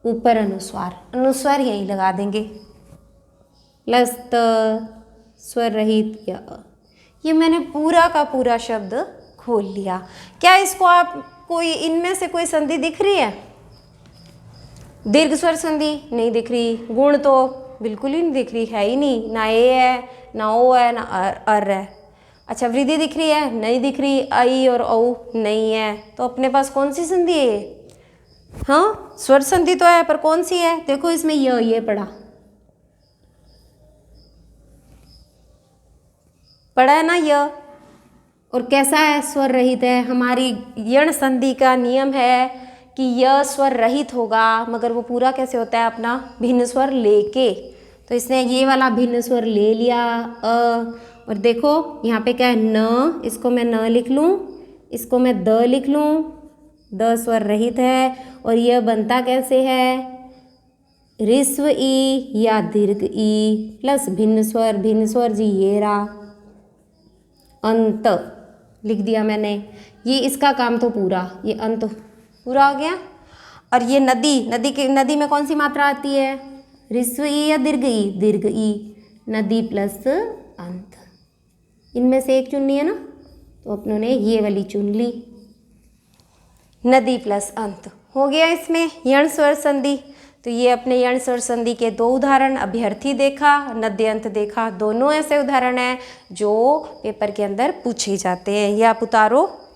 Speaker 1: ऊपर अनुस्वार, अनुस्वार यही लगा देंगे, प्लस त, स्वर रहित य। ये मैंने पूरा का पूरा शब्द खोल लिया। क्या इसको आप कोई इनमें से कोई संधि दिख रही है? दीर्घ स्वर संधि नहीं दिख रही, गुण तो बिल्कुल ही नहीं दिख रही, है ही नहीं, ना ए है ना ओ है ना अर है। अच्छा वृद्धि दिख रही है? नहीं दिख रही, आई और औ नहीं है। तो अपने पास कौन सी संधि है ये? हाँ स्वर संधि तो है, पर कौन सी है? देखो इसमें ये पढ़ा है ना य, और कैसा है? स्वर रहित है। हमारी यण संधि का नियम है कि य स्वर रहित होगा, मगर वो पूरा कैसे होता है? अपना भिन्न स्वर लेके। तो इसने ये वाला भिन्न स्वर ले लिया और देखो यहाँ पे क्या है? न, इसको मैं न लिख लूँ, इसको मैं द लिख लूँ, द स्वर रहित है। और यह बनता कैसे है? ऋस्व ई या दीर्घ ई प्लस भिन्न स्वर जी ये रहा, अंत लिख दिया मैंने। ये इसका काम तो पूरा, ये अंत पूरा हो गया। और ये नदी में कौन सी मात्रा आती है? ऋस्व ई या दीर्घ ई? दीर्घ ई। नदी प्लस अंत, इनमें से एक चुननी है ना, तो अपनों ने ये वाली चुन ली, नदी प्लस अंत हो गया इसमें यण स्वर संधि। तो ये अपने यण स्वर संधि के दो उदाहरण, अभिअर्थी देखा, नद्यंत देखा। दोनों ऐसे उदाहरण हैं जो पेपर के अंदर पूछे जाते हैं। ये आप उतारो।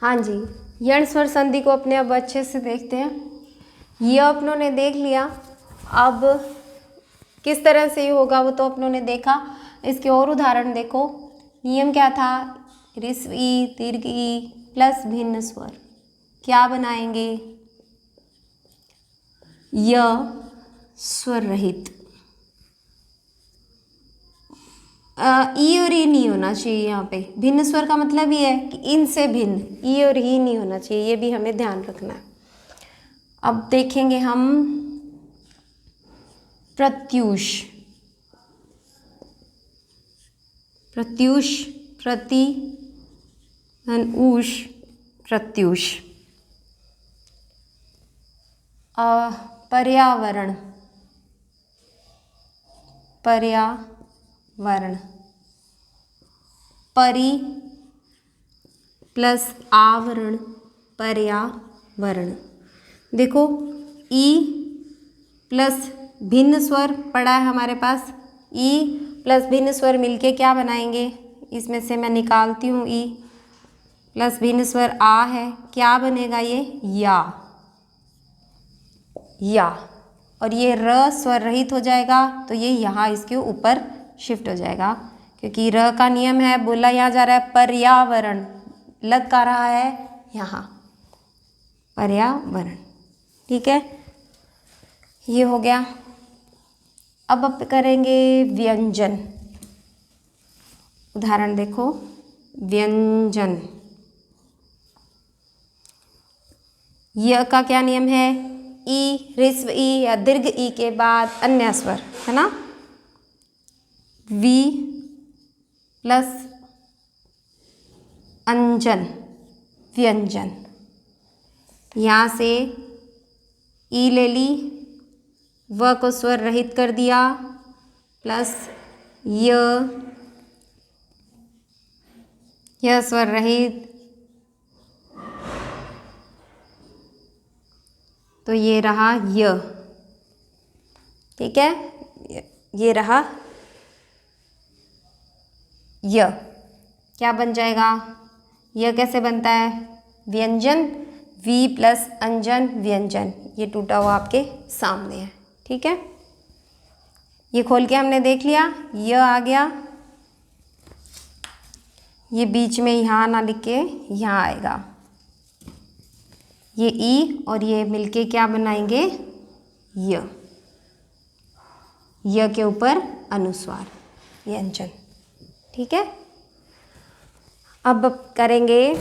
Speaker 1: हाँ जी, यण स्वर संधि को अपने अब अच्छे से देखते हैं। ये अपनों ने देख लिया, अब किस तरह से ये होगा वो तो अपनों ने देखा। इसके और उदाहरण देखो। नियम क्या था? ऋस्व ई दीर्घ ई प्लस भिन्न स्वर, क्या बनाएंगे? य स्वर रहित। ई और ई नहीं होना चाहिए यहाँ पे। भिन्न स्वर का मतलब ये है कि इनसे भिन्न, ई और ई नहीं होना चाहिए, ये भी हमें ध्यान रखना है। अब देखेंगे हम प्रत्यूष। प्रत्यूष, प्रति ऊष, प्रत्यूष। पर्यावरण, पर्यावरण। परि प्लस आवरण, पर्यावरण। देखो ई प्लस भिन्न स्वर पड़ा है हमारे पास, ई प्लस भिन्न स्वर मिलके क्या बनाएंगे? इसमें से मैं निकालती हूँ ई प्लस भिन्न स्वर आ है, क्या बनेगा ये? या। और ये र स्वर रहित हो जाएगा, तो ये यहाँ इसके ऊपर शिफ्ट हो जाएगा, क्योंकि र का नियम है, बोला यहाँ जा रहा है पर्यावरण, लग का रहा है यहाँ पर्यावरण। ठीक है, ये हो गया। अब करेंगे व्यंजन। उदाहरण देखो, व्यंजन। य का क्या नियम है? ई, ऋस्व ई या दीर्घ ई के बाद अन्य स्वर, है ना? वी प्लस अंजन, व्यंजन। यहाँ से ई ले ली, व को स्वर रहित कर दिया, प्लस यह स्वर रहित, तो ये रहा य। ठीक है, ये रहा य। क्या बन जाएगा? यह कैसे बनता है? व्यंजन, वी प्लस अंजन, व्यंजन। ये टूटा हुआ आपके सामने है। ठीक है, ये खोल के हमने देख लिया, य आ गया, ये बीच में यहाँ ना लिख के यहाँ आएगा, ये ई और ये मिलके क्या बनाएंगे, य के ऊपर अनुस्वार, ये अंजन। ठीक है, अब करेंगे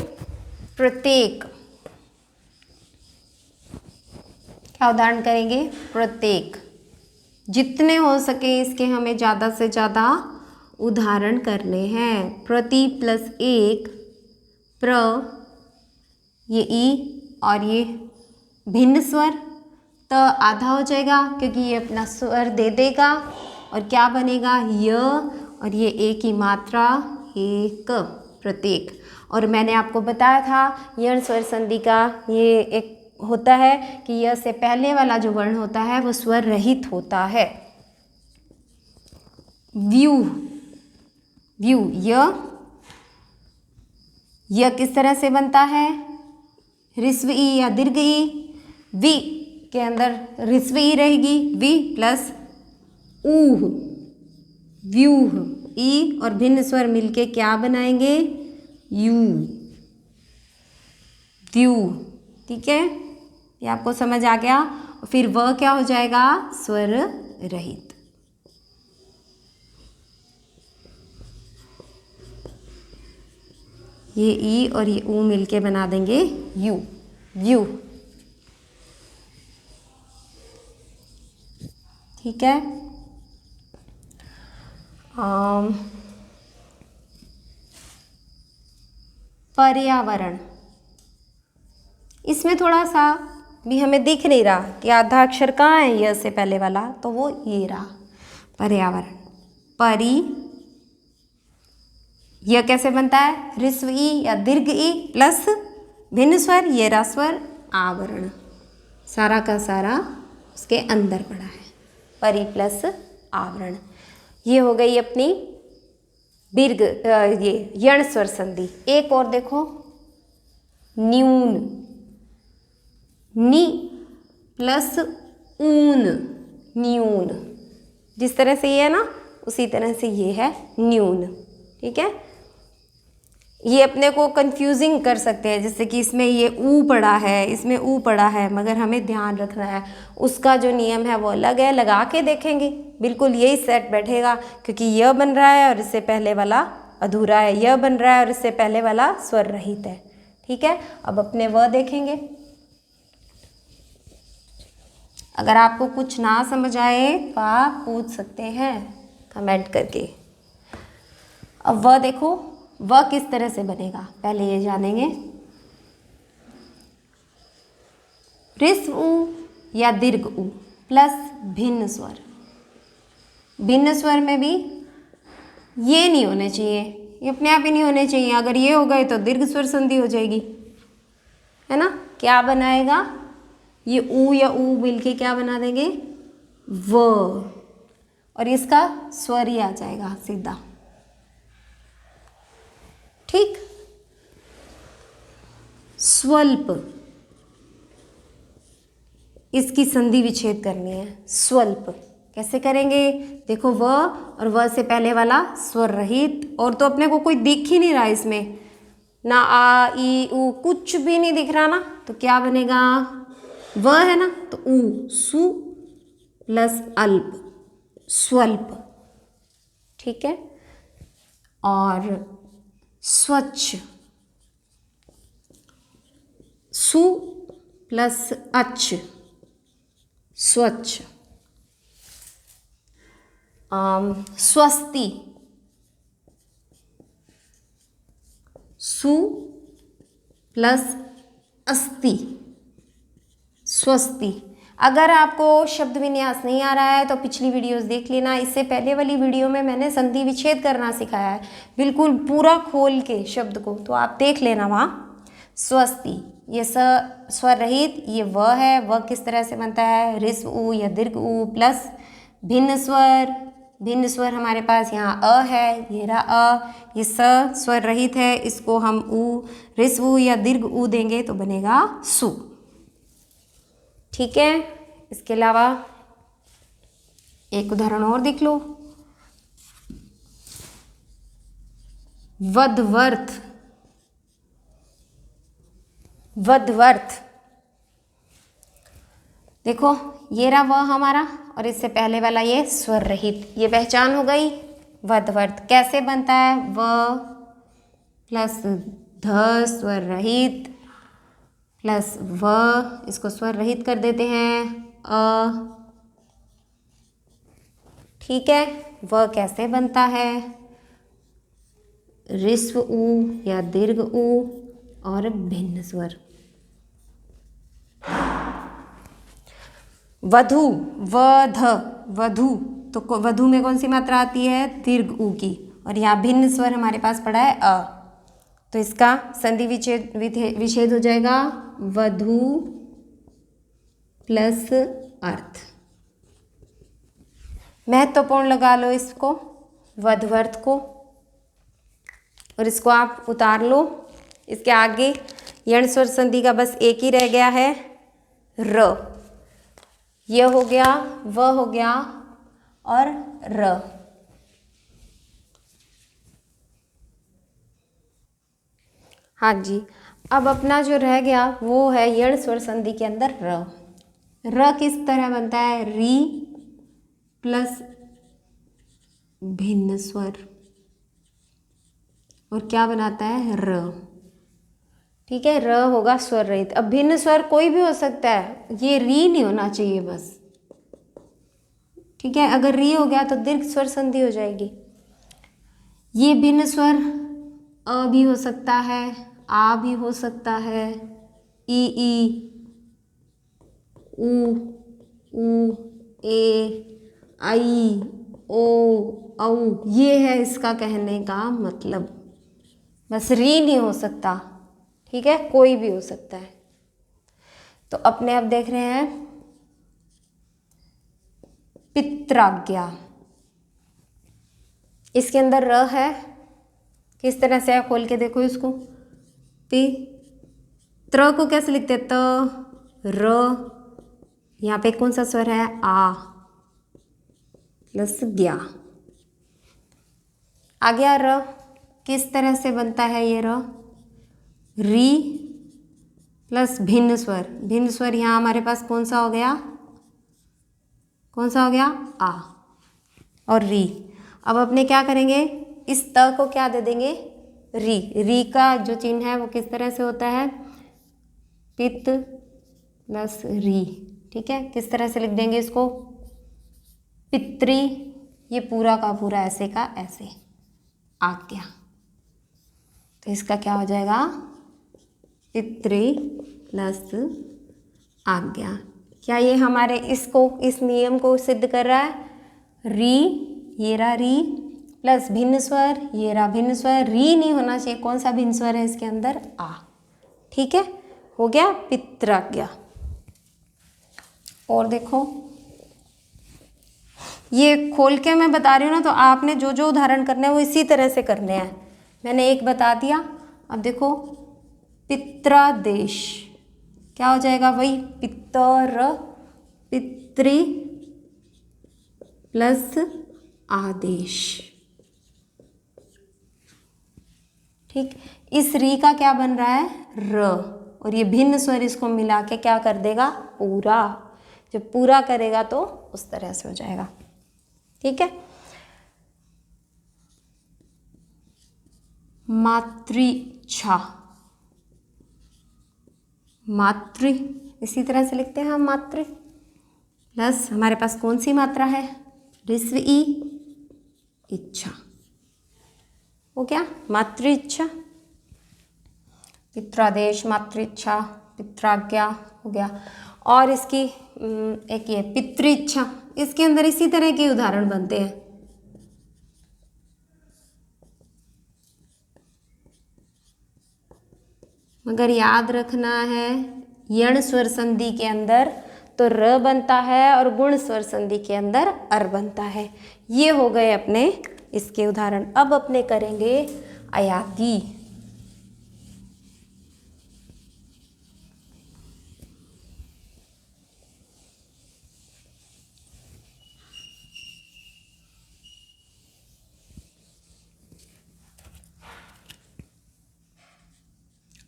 Speaker 1: प्रत्येक। क्या उदाहरण करेंगे, प्रत्येक। जितने हो सके इसके हमें ज़्यादा से ज़्यादा उदाहरण करने हैं। प्रति प्लस एक, प्र, ये ई और ये भिन्न स्वर, त आधा हो जाएगा क्योंकि ये अपना स्वर दे देगा और क्या बनेगा, य, और ये एक की मात्रा, एक, प्रत्येक। और मैंने आपको बताया था यण स्वर संधि का ये एक होता है कि य से पहले वाला जो वर्ण होता है वो स्वर रहित होता है। व्यूह, व्यू, य किस तरह से बनता है, ऋस्व ई या दीर्घ ई, वी के अंदर ऋस्व ई रहेगी, वी प्लस ऊह, व्यूह, ई और भिन्न स्वर मिलके क्या बनाएंगे, यू, व्यू। ठीक है, ये आपको समझ आ गया। फिर वह क्या हो जाएगा, स्वर रहित। ये ई और ये ऊ मिलके बना देंगे यू, व्यू। ठीक है, पर्यावरण, इसमें थोड़ा सा भी हमें दिख नहीं रहा कि आधा अक्षर कहाँ है, य से पहले वाला, तो वो ये रहा, पर्यावरण। परि, यह कैसे बनता है, ऋस्व ई या दीर्घ ई प्लस भिन्न स्वर, ये रा स्वर, आवरण, सारा का सारा उसके अंदर पड़ा है, परि प्लस आवरण। ये हो गई अपनी दीर्घ ये यण स्वर संधि। एक और देखो, न्यून, नी प्लस ऊन, न्यून। जिस तरह से ये है ना उसी तरह से ये है न्यून। ठीक है, ये अपने को कंफ्यूजिंग कर सकते हैं, जैसे कि इसमें ये ऊ पड़ा है, इसमें ऊ पड़ा है, मगर हमें ध्यान रखना है उसका जो नियम है वो अलग है। लगा के देखेंगे बिल्कुल यही सेट बैठेगा, क्योंकि यह बन रहा है और इससे पहले वाला अधूरा है, यह बन रहा है और इससे पहले वाला स्वर रहित है। ठीक है, अब अपने वह देखेंगे। अगर आपको कुछ ना समझ आए तो आप पूछ सकते हैं कमेंट करके। अब वह देखो, वह किस तरह से बनेगा पहले ये जानेंगे। ऋस्व ऊ या दीर्घ ऊ प्लस भिन्न स्वर। भिन्न स्वर में भी ये नहीं होने चाहिए, ये अपने आप ही नहीं होने चाहिए। अगर ये हो गए तो दीर्घ स्वर संधि हो जाएगी, है ना। क्या बनाएगा, ये ऊ या ऊ मिलके क्या बना देंगे, व, और इसका स्वर ही आ जाएगा सीधा। ठीक, स्वल्प, इसकी संधि विच्छेद करनी है। स्वल्प कैसे करेंगे, देखो व और व से पहले वाला स्वर रहित, और तो अपने को कोई दिख ही नहीं रहा इसमें, ना आ ई ऊ कुछ भी नहीं दिख रहा ना, तो क्या बनेगा, व है ना तो ऊ, सु प्लस अल्प, स्वल्प। ठीक है, और स्वच्छ, सु प्लस अच्छ, स्वच्छ। स्वस्ति, सु प्लस अस्ति, स्वस्ति। अगर आपको शब्द विन्यास नहीं आ रहा है तो पिछली वीडियोस देख लेना। इससे पहले वाली वीडियो में मैंने संधि विच्छेद करना सिखाया है, बिल्कुल पूरा खोल के शब्द को, तो आप देख लेना वहाँ। स्वस्ति, ये स्वर रहित, ये व है, व किस तरह से बनता है, ऋस्व ऊ या दीर्घ ऊ प्लस भिन्न स्वर। भिन्न स्वर हमारे पास यहाँ अ है, ये रहा अ, ये स स्वर रहित है, इसको हम ऊ, ऋस्व ऊ या दीर्घ ऊ देंगे तो बनेगा सु। ठीक है, इसके अलावा एक उदाहरण और देख लो, वधवर्थ, वधवर्थ। देखो ये रहा व हमारा, और इससे पहले वाला ये स्वर रहित, ये पहचान हो गई। वधवर्थ कैसे बनता है, व प्लस ध स्वर रहित प्लस व, इसको स्वर रहित कर देते हैं अ। ठीक है, व कैसे बनता है, ऋस्व उ या दीर्घ उ और भिन्न स्वर। वधु, वध, वधु, तो वधु में कौन सी मात्रा आती है, दीर्घ उ की, और यहाँ भिन्न स्वर हमारे पास पड़ा है अ, तो इसका संधि विच्छेद विच्छेद हो जाएगा वधु प्लस अर्थ। महत्वपूर्ण लगा लो इसको, वधवर्थ को, और इसको आप उतार लो। इसके आगे यण स्वर संधि का बस एक ही रह गया है, र। य हो गया, व हो गया और र। हाँ जी, अब अपना जो रह गया वो है यण स्वर संधि के अंदर र। र किस तरह बनता है, री प्लस भिन्न स्वर, और क्या बनाता है, र। ठीक है, र होगा स्वर रहित। अब भिन्न स्वर कोई भी हो सकता है, ये री नहीं होना चाहिए बस। ठीक है, अगर री हो गया तो दीर्घ स्वर संधि हो जाएगी। ये भिन्न स्वर अ भी हो सकता है, आ भी हो सकता है, ई उ ए आई ओ औ, ये है इसका कहने का मतलब। बस री नहीं हो सकता, ठीक है, कोई भी हो सकता है। तो अपने आप देख रहे हैं पित्राज्ञा, इसके अंदर र है, किस तरह से है, खोल के देखो इसको। पि, त्र को कैसे लिखते हैं, त र, यहाँ पे कौन सा स्वर है, आ प्लस ज्ञा। आ गया र, किस तरह से बनता है ये र, री प्लस भिन्न स्वर। भिन्न स्वर यहाँ हमारे पास कौन सा हो गया, कौन सा हो गया, आ और री। अब अपने क्या करेंगे, इस त को क्या दे देंगे, री। री का जो चिन्ह है वो किस तरह से होता है, पित प्लस री। ठीक है, किस तरह से लिख देंगे इसको, पितृ, ये पूरा का पूरा ऐसे का ऐसे, आज्ञा। तो इसका क्या हो जाएगा, पितृ प्लस आज्ञा। क्या ये हमारे इसको, इस नियम को सिद्ध कर रहा है, री, ये रहा री प्लस भिन्न स्वर, ये रहा भिन्न स्वर, री नहीं होना चाहिए, कौन सा भिन्न स्वर है इसके अंदर, आ। ठीक है, हो गया पित्राज्ञा। और देखो ये खोल के मैं बता रही हूँ ना, तो आपने जो जो उदाहरण करने हैं वो इसी तरह से करने हैं। मैंने एक बता दिया, अब देखो पित्रादेश, क्या हो जाएगा, वही पितर, पितृ प्लस आदेश। ठीक, इस री का क्या बन रहा है, र, और ये भिन्न स्वर इसको मिला के क्या कर देगा, पूरा। जब पूरा करेगा तो उस तरह से हो जाएगा। ठीक है, मातृच्छा, मातृ इसी तरह से लिखते हैं हम, मातृ प्लस हमारे पास कौन सी मात्रा है, ऋस्व ई, इच्छा। हो गया मातृच्छा, पित्रादेश, मातृच्छा, पित्राज्ञा हो गया। और इसकी एक ये पितृच्छा, इसके अंदर इसी तरह के उदाहरण बनते हैं। मगर याद रखना है, यण स्वर संधि के अंदर तो र बनता है और गुण स्वर संधि के अंदर अर बनता है। ये हो गए अपने इसके उदाहरण। अब अपने करेंगे अयाती।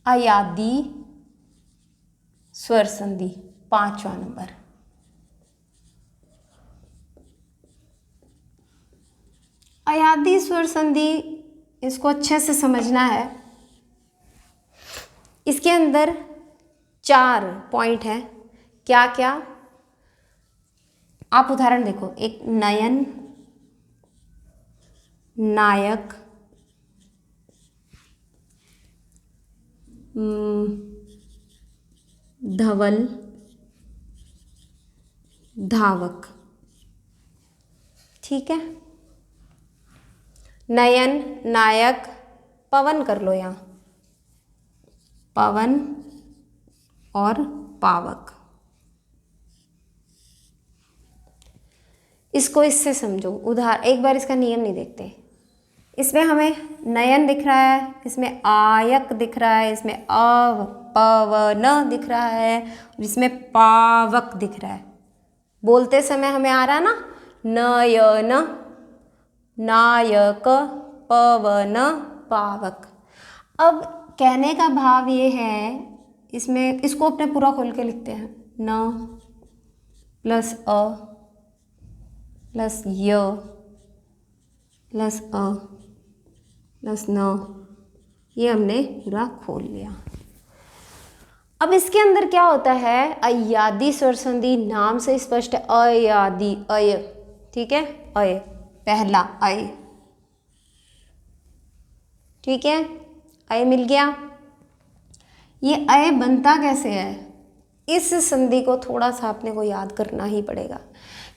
Speaker 1: अयादी स्वर संधि, 5वां नंबर। अयादी स्वर संधि, इसको अच्छे से समझना है। इसके अंदर 4 पॉइंट है। क्या क्या? आप उदाहरण देखो, एक नयन, नायक, धवल, धावक। ठीक है, नयन, नायक, पवन कर लो यहाँ, पवन और पावक। इसको इससे समझो, उदाहरण एक बार इसका नियम नहीं देखते। इसमें हमें नयन दिख रहा है, इसमें आयक दिख रहा है, इसमें पवन दिख रहा है और इसमें पावक दिख रहा है। बोलते समय हमें आ रहा ना, नयन, नायक, पवन, पावक। अब कहने का भाव ये है, इसमें इसको अपने पूरा खोल के लिखते हैं। न प्लस अ प्लस य प्लस अ प्लस न, ये हमने पूरा खोल लिया। अब इसके अंदर क्या होता है, अयादी स्वर संधि नाम से स्पष्ट है। अयादी, अय, ठीक है, अय, पहला अय, ठीक है, अय मिल गया। ये अय बनता कैसे है, इस संधि को थोड़ा सा अपने को याद करना ही पड़ेगा।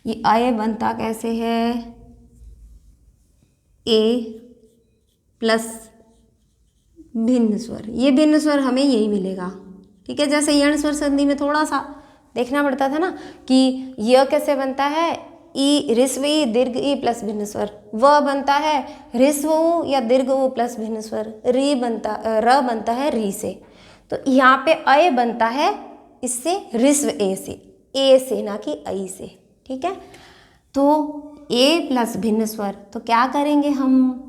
Speaker 1: ये अय बनता कैसे है, ए प्लस भिन्न स्वर, ये भिन्न स्वर हमें यही मिलेगा। ठीक है, जैसे यण स्वर संधि में थोड़ा सा देखना पड़ता था ना कि य कैसे बनता है, ई ऋस्व ई दीर्घ ई प्लस भिन्न स्वर, व बनता है ऋस्व उ या दीर्घ उ प्लस भिन्न स्वर, र बनता है री से। तो यहाँ पे अय बनता है इससे ऋस्व ए से ना कि ऐ से। ठीक है, तो ए प्लस भिन्न स्वर, तो क्या करेंगे हम,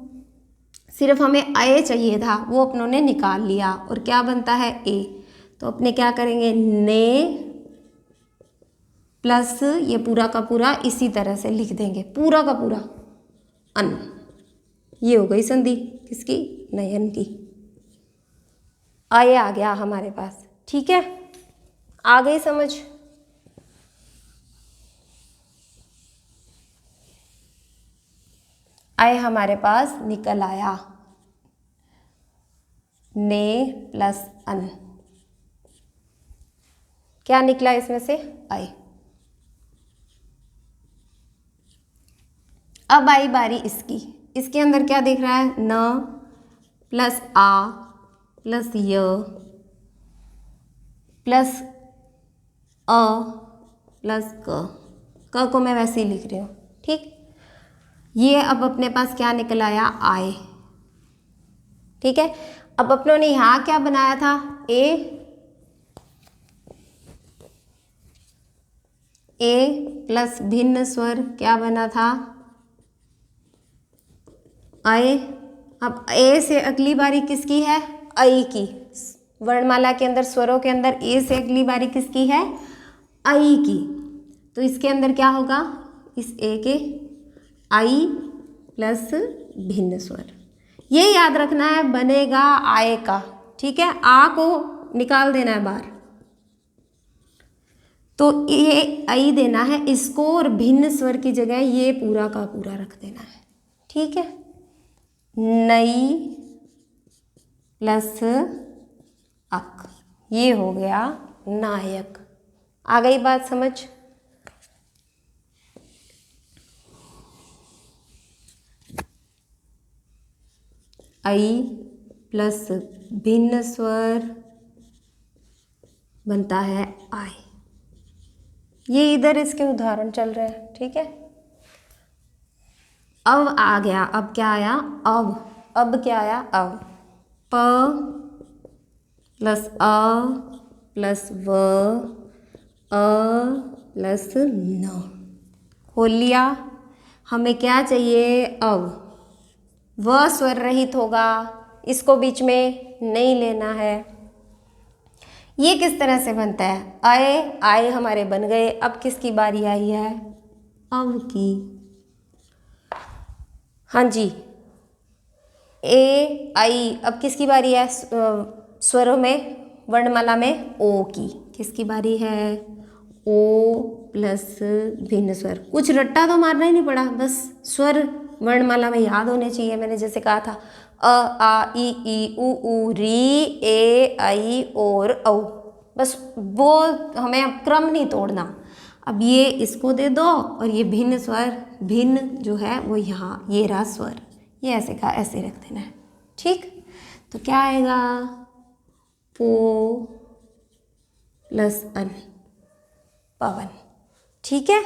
Speaker 1: सिर्फ हमें अय चाहिए था, वो अपनों ने निकाल लिया और क्या बनता है ए। तो अपने क्या करेंगे, ने प्लस ये पूरा का पूरा इसी तरह से लिख देंगे, पूरा का पूरा अन। ये हो गई संधि किसकी, नयन की। अय आ गया हमारे पास। ठीक है, आ गई समझ। अय हमारे पास निकल आया, ने प्लस अन, क्या निकला इसमें से, अय। अब आई बारी इसकी, इसके अंदर क्या दिख रहा है, न प्लस आ प्लस य प्लस अ प्लस क को मैं वैसे ही लिख रही हूँ। ठीक, ये अब अपने पास क्या निकल आया, आए। ठीक है, अब अपनों ने यहाँ क्या बनाया था, ए प्लस भिन्न स्वर क्या बना था, अय। अब ए से अगली बारी किसकी है, ऐ की। वर्णमाला के अंदर, स्वरों के अंदर ए से अगली बारी किसकी है, ऐ की। तो इसके अंदर क्या होगा, इस ए के ऐ प्लस भिन्न स्वर, ये याद रखना है, बनेगा आए का। ठीक है, आ को निकाल देना है बाहर, तो ये ऐ देना है इसको और भिन्न स्वर की जगह ये पूरा का पूरा रख देना है। ठीक है, नई प्लस अक, ये हो गया नायक। आ गई बात समझ। ऐ प्लस भिन्न स्वर बनता है आय। ये इधर इसके उदाहरण चल रहे हैं। ठीक है, अब आ गया, अब क्या आया, अब क्या आया, अब प प्लस अ प्लस व अ प्लस न, खोल लिया। हमें क्या चाहिए, अब व स्वर रहित होगा, इसको बीच में नहीं लेना है। ये किस तरह से बनता है, आए आए हमारे बन गए। अब किसकी बारी आई है, अव की। हाँ जी, ए आई, अब किसकी बारी है, स्वरों में वर्णमाला में ओ की। किसकी बारी है, ओ प्लस भिन्न स्वर। कुछ रट्टा तो मारना ही नहीं पड़ा, बस स्वर वर्णमाला में याद होने चाहिए। मैंने जैसे कहा था अ आ ई उ री ए आई और औ, बस वो हमें अब क्रम नहीं तोड़ना। अब ये इसको दे दो और ये भिन्न स्वर, भिन्न जो है वो यहाँ, ये रहा स्वर, ये ऐसे का ऐसे रख देना है। ठीक, तो क्या आएगा, पो प्लस अन, पवन। ठीक है,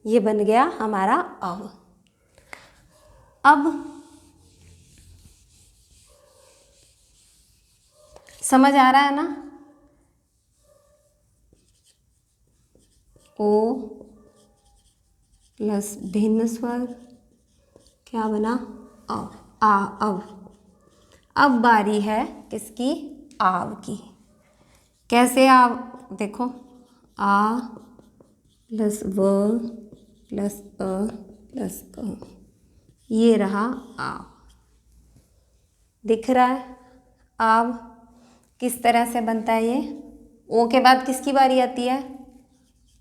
Speaker 1: ये बन गया हमारा अव। अब समझ आ रहा है ना, ओ प्लस भिन्न स्वर क्या बना, अव, आ अव। अब बारी है किसकी, आव की। कैसे आव, देखो आ प्लस व प्लस अ प्लस अ, ये रहा आव। दिख रहा है आव किस तरह से बनता है। ये ओ के बाद किसकी बारी आती है,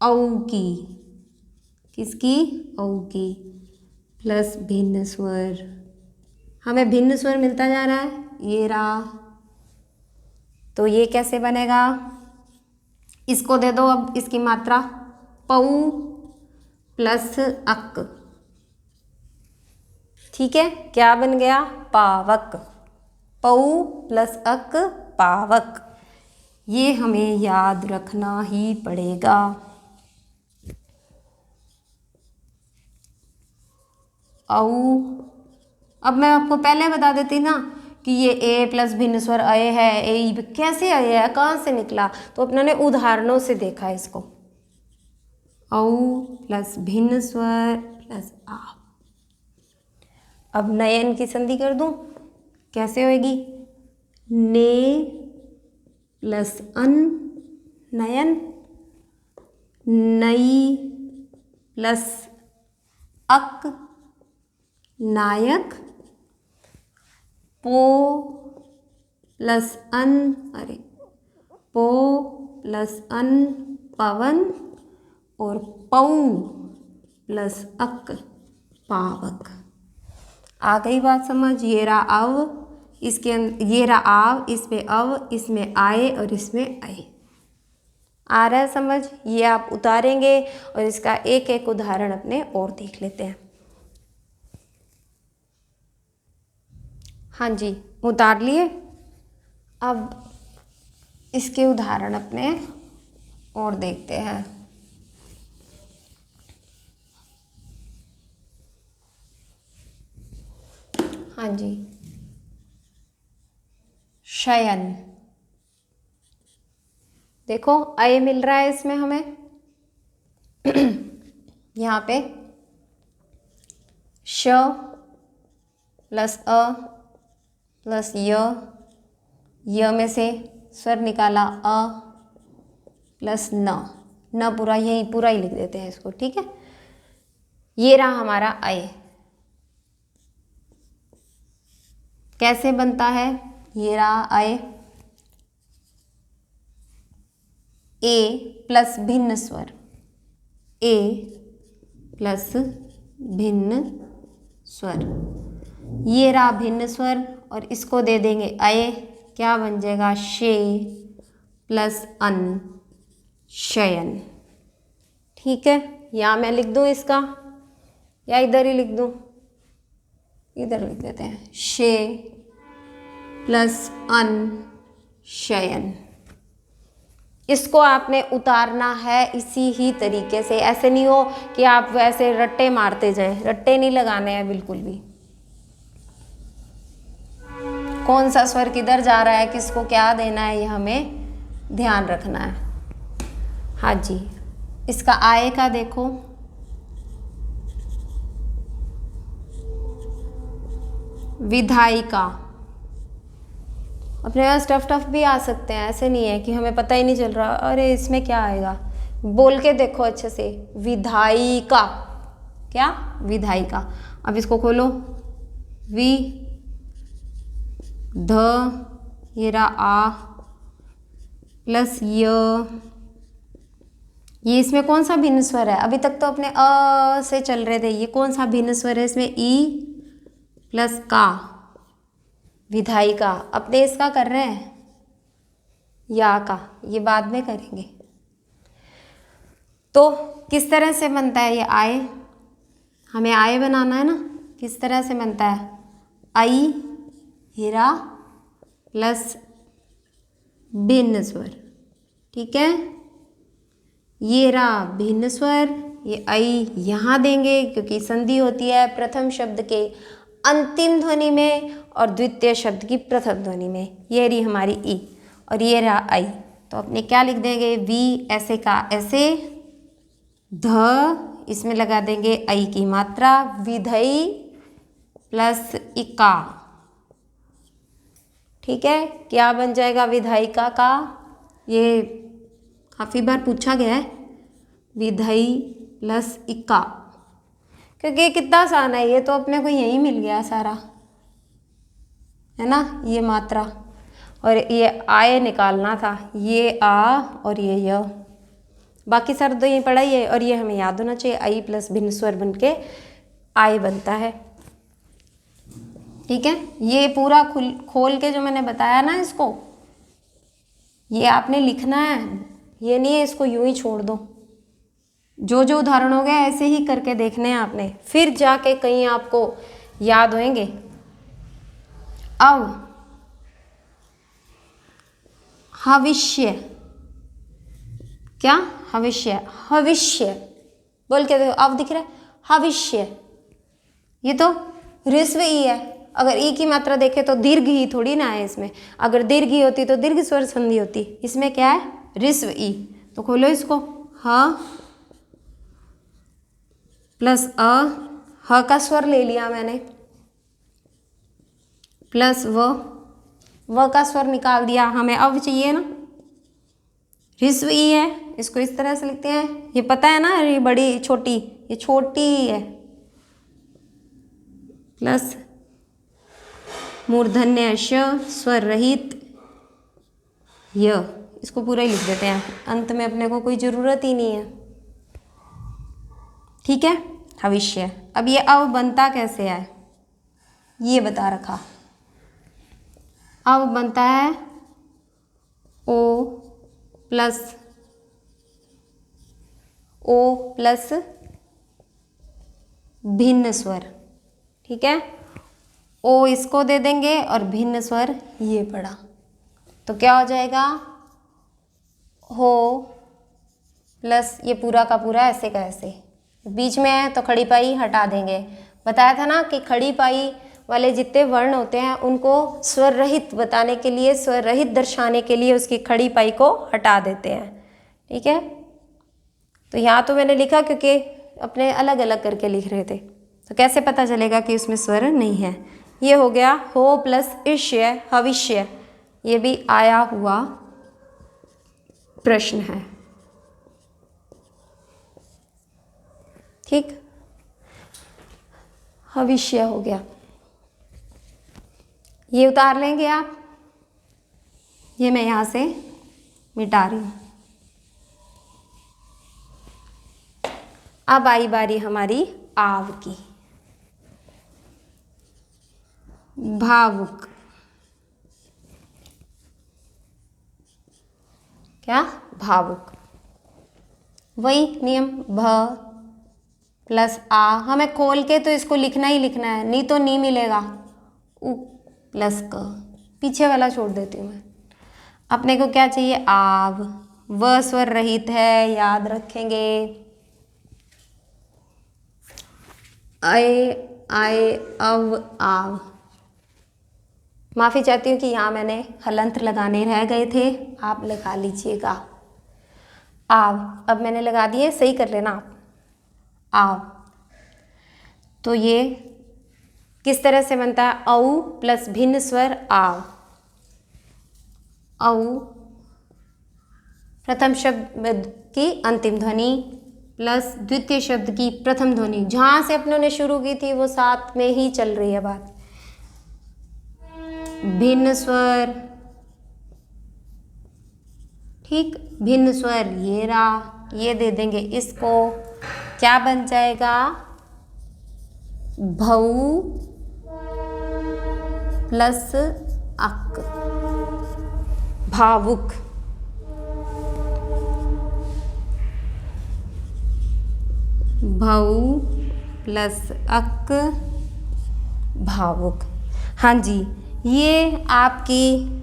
Speaker 1: औ की। किसकी, औ की, प्लस भिन्न स्वर। हमें भिन्न स्वर मिलता जा रहा है, ये रहा। तो ये कैसे बनेगा, इसको दे दो अब इसकी मात्रा, पऊ प्लस अक। ठीक है, क्या बन गया, पावक। पऊ प्लस अक, पावक। ये हमें याद रखना ही पड़ेगा। औ, अब मैं आपको पहले बता देती ना कि ये ए प्लस भिन्न स्वर अय है, ए कैसे अय है, कहाँ से निकला, तो अपने ने उदाहरणों से देखा इसको। औ प्लस भिन्न स्वर प्लस आ। अब नयन की संधि कर दूं, कैसे होएगी, ने प्लस अन, नयन। नई प्लस अक, नायक। पो प्लस अन, अरे पो प्लस अन, पवन। और पऊ प्लस अक, पावक। आ गई बात समझ, ये रहा अव, इसके ये रहा आव, इसमें अव, इसमें आए और इसमें आए। आ रहा है समझ, ये आप उतारेंगे और इसका एक एक उदाहरण अपने और देख लेते हैं। हाँ जी, उतार लिए। अब इसके उदाहरण अपने और देखते हैं। हाँ जी, शयन। देखो अय मिल रहा है इसमें हमें यहाँ पे श प्लस अ प्लस य में से स्वर निकाला अ प्लस न पूरा, यही पूरा ही लिख देते हैं इसको। ठीक है, ये रहा हमारा अय। कैसे बनता है, ये रहा अय, ए प्लस भिन्न स्वर, ए प्लस भिन्न स्वर, ये रहा भिन्न स्वर और इसको दे देंगे अय, क्या बन जाएगा, शे प्लस अन, शयन। ठीक है, या मैं लिख दूं इसका या इधर ही लिख दूं, इधर लिख देते हैं, शे प्लस अन, शयन। इसको आपने उतारना है इसी ही तरीके से, ऐसे नहीं हो कि आप वैसे रट्टे मारते जाएं, रट्टे नहीं लगाने हैं बिल्कुल भी। कौन सा स्वर किधर जा रहा है, किसको क्या देना है, ये हमें ध्यान रखना है। हाँ जी, इसका आय का देखो, विधायिका, अपने पास टफ टफ भी आ सकते हैं, ऐसे नहीं है कि हमें पता ही नहीं चल रहा अरे इसमें क्या आएगा। बोल के देखो अच्छे से, विधायिका। क्या? विधायिका। अब इसको खोलो, वि ध ये रहा आ प्लस ये इसमें कौन सा भिन्न स्वर है? अभी तक तो अपने अ से चल रहे थे, ये कौन सा भिन्न स्वर है इसमें? ई प्लस का, विधायिका। अपने इसका कर रहे हैं या का, ये बाद में करेंगे। तो किस तरह से बनता है ये आय? हमें आय बनाना है ना, किस तरह से बनता है? आई हीरा प्लस भिन्न स्वर, ठीक है। ये रहा भिन्न स्वर, ये आई यहाँ देंगे क्योंकि संधि होती है प्रथम शब्द के अंतिम ध्वनि में और द्वितीय शब्द की प्रथम ध्वनि में। ये रही हमारी ई और ये रहा आई। तो अपने क्या लिख देंगे? वी ऐसे का ऐसे, ध इसमें लगा देंगे आई की मात्रा, विधई प्लस इका, ठीक है। क्या बन जाएगा विधायिका का? ये काफ़ी बार पूछा गया है, विधई प्लस इका, क्योंकि कितना आसान है, ये तो अपने को यहीं मिल गया सारा, है ना। ये मात्रा और ये आय निकालना था, ये आ और ये य, बाकी सारा तो यहीं पड़ा ही है और ये हमें याद होना चाहिए। आई प्लस भिन्न स्वर बन के आय बनता है, ठीक है। ये पूरा खोल के जो मैंने बताया ना इसको, ये आपने लिखना है, ये नहीं है इसको यूं ही छोड़ दो। जो जो उदाहरण हो गए ऐसे ही करके देखने हैं आपने, फिर जाके कहीं आपको याद होंगे। अब हविष्य, क्या? हविष्य, हविष्य बोल के देखो, अब दिख रहा है हविष्य, ये तो ऋस्व ई है। अगर ई की मात्रा देखें तो दीर्घ ही थोड़ी ना है इसमें, अगर दीर्घ ही होती तो दीर्घ स्वर संधि होती, इसमें क्या है? ऋस्व ई। तो खोलो इसको, ह प्लस अ, ह का स्वर ले लिया मैंने, प्लस व का स्वर निकाल दिया, हमें अब चाहिए ना ऋस्व ई है, इसको इस तरह से लिखते हैं। ये पता है ना, ये बड़ी छोटी, ये छोटी है, प्लस मूर्धन्य श स्वर रहित य, इसको पूरा ही लिख देते हैं, अंत में अपने को कोई ज़रूरत ही नहीं है, ठीक है। हविष्य। अब ये अब बनता कैसे है ये बता रखा। अब बनता है ओ प्लस भिन्न स्वर, ठीक है। ओ इसको दे देंगे और भिन्न स्वर ये पड़ा, तो क्या हो जाएगा? हो प्लस ये पूरा का पूरा ऐसे का ऐसे, बीच में है तो खड़ी पाई हटा देंगे। बताया था ना कि खड़ी पाई वाले जितने वर्ण होते हैं उनको स्वर रहित बताने के लिए, स्वर रहित दर्शाने के लिए उसकी खड़ी पाई को हटा देते हैं, ठीक है। तो यहाँ तो मैंने लिखा क्योंकि अपने अलग अलग करके लिख रहे थे, तो कैसे पता चलेगा कि उसमें स्वर नहीं है। ये हो गया हो प्लस इष्य हविष्य, ये भी आया हुआ प्रश्न है, ठीक। हविष्य हो गया, ये उतार लेंगे आप, ये मैं यहाँ से मिटा रही हूँ। अब आई बारी हमारी आव की, भावुक। क्या? भावुक। वही नियम, भ प्लस आ, हमें खोल के तो इसको लिखना ही लिखना है, नहीं तो नहीं मिलेगा। उ प्लस क, पीछे वाला छोड़ देती हूँ मैं। अपने को क्या चाहिए? आव। व स्वर रहित है, याद रखेंगे। आए आए अव आव। माफ़ी चाहती हूँ कि यहाँ मैंने हलंत लगाने रह गए थे, आप लगा लीजिएगा। आव, अब मैंने लगा दिए, सही कर लेना आप। आव, तो ये किस तरह से बनता है? औ प्लस भिन्न स्वर आव, औ प्रथम शब्द की अंतिम ध्वनि प्लस द्वितीय शब्द की प्रथम ध्वनि, जहाँ से अपनों ने शुरू की थी वो साथ में ही चल रही है बात। भिन्न स्वर, ठीक, भिन्न स्वर ये रहा, ये दे देंगे इसको, क्या बन जाएगा, भऊ प्लस अक, भावुक। भऊ प्लस अक, भावुक। हाँ जी, ये आपकी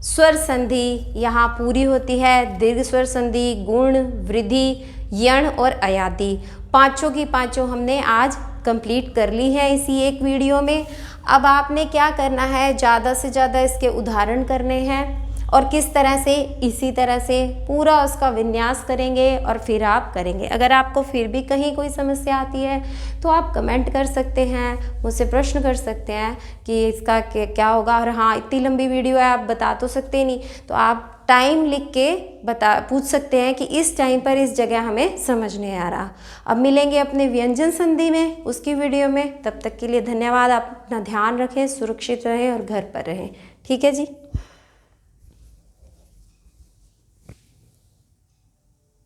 Speaker 1: स्वर संधि यहाँ पूरी होती है। दीर्घ स्वर संधि, गुण, वृद्धि, यण और अयाति, पांचों की पांचों हमने आज कंप्लीट कर ली है इसी एक वीडियो में। अब आपने क्या करना है, ज़्यादा से ज़्यादा इसके उदाहरण करने हैं और किस तरह से, इसी तरह से पूरा उसका विन्यास करेंगे और फिर आप करेंगे। अगर आपको फिर भी कहीं कोई समस्या आती है तो आप कमेंट कर सकते हैं, मुझसे प्रश्न कर सकते हैं कि इसका क्या होगा। और हाँ, इतनी लंबी वीडियो है, आप बता तो सकते नहीं, तो आप टाइम लिख के पूछ सकते हैं कि इस टाइम पर इस जगह हमें समझ नहीं आ रहा। अब मिलेंगे अपने व्यंजन संधि में उसकी वीडियो में। तब तक के लिए धन्यवाद। आप अपना ध्यान रखें, सुरक्षित रहें और घर पर रहें। ठीक है जी।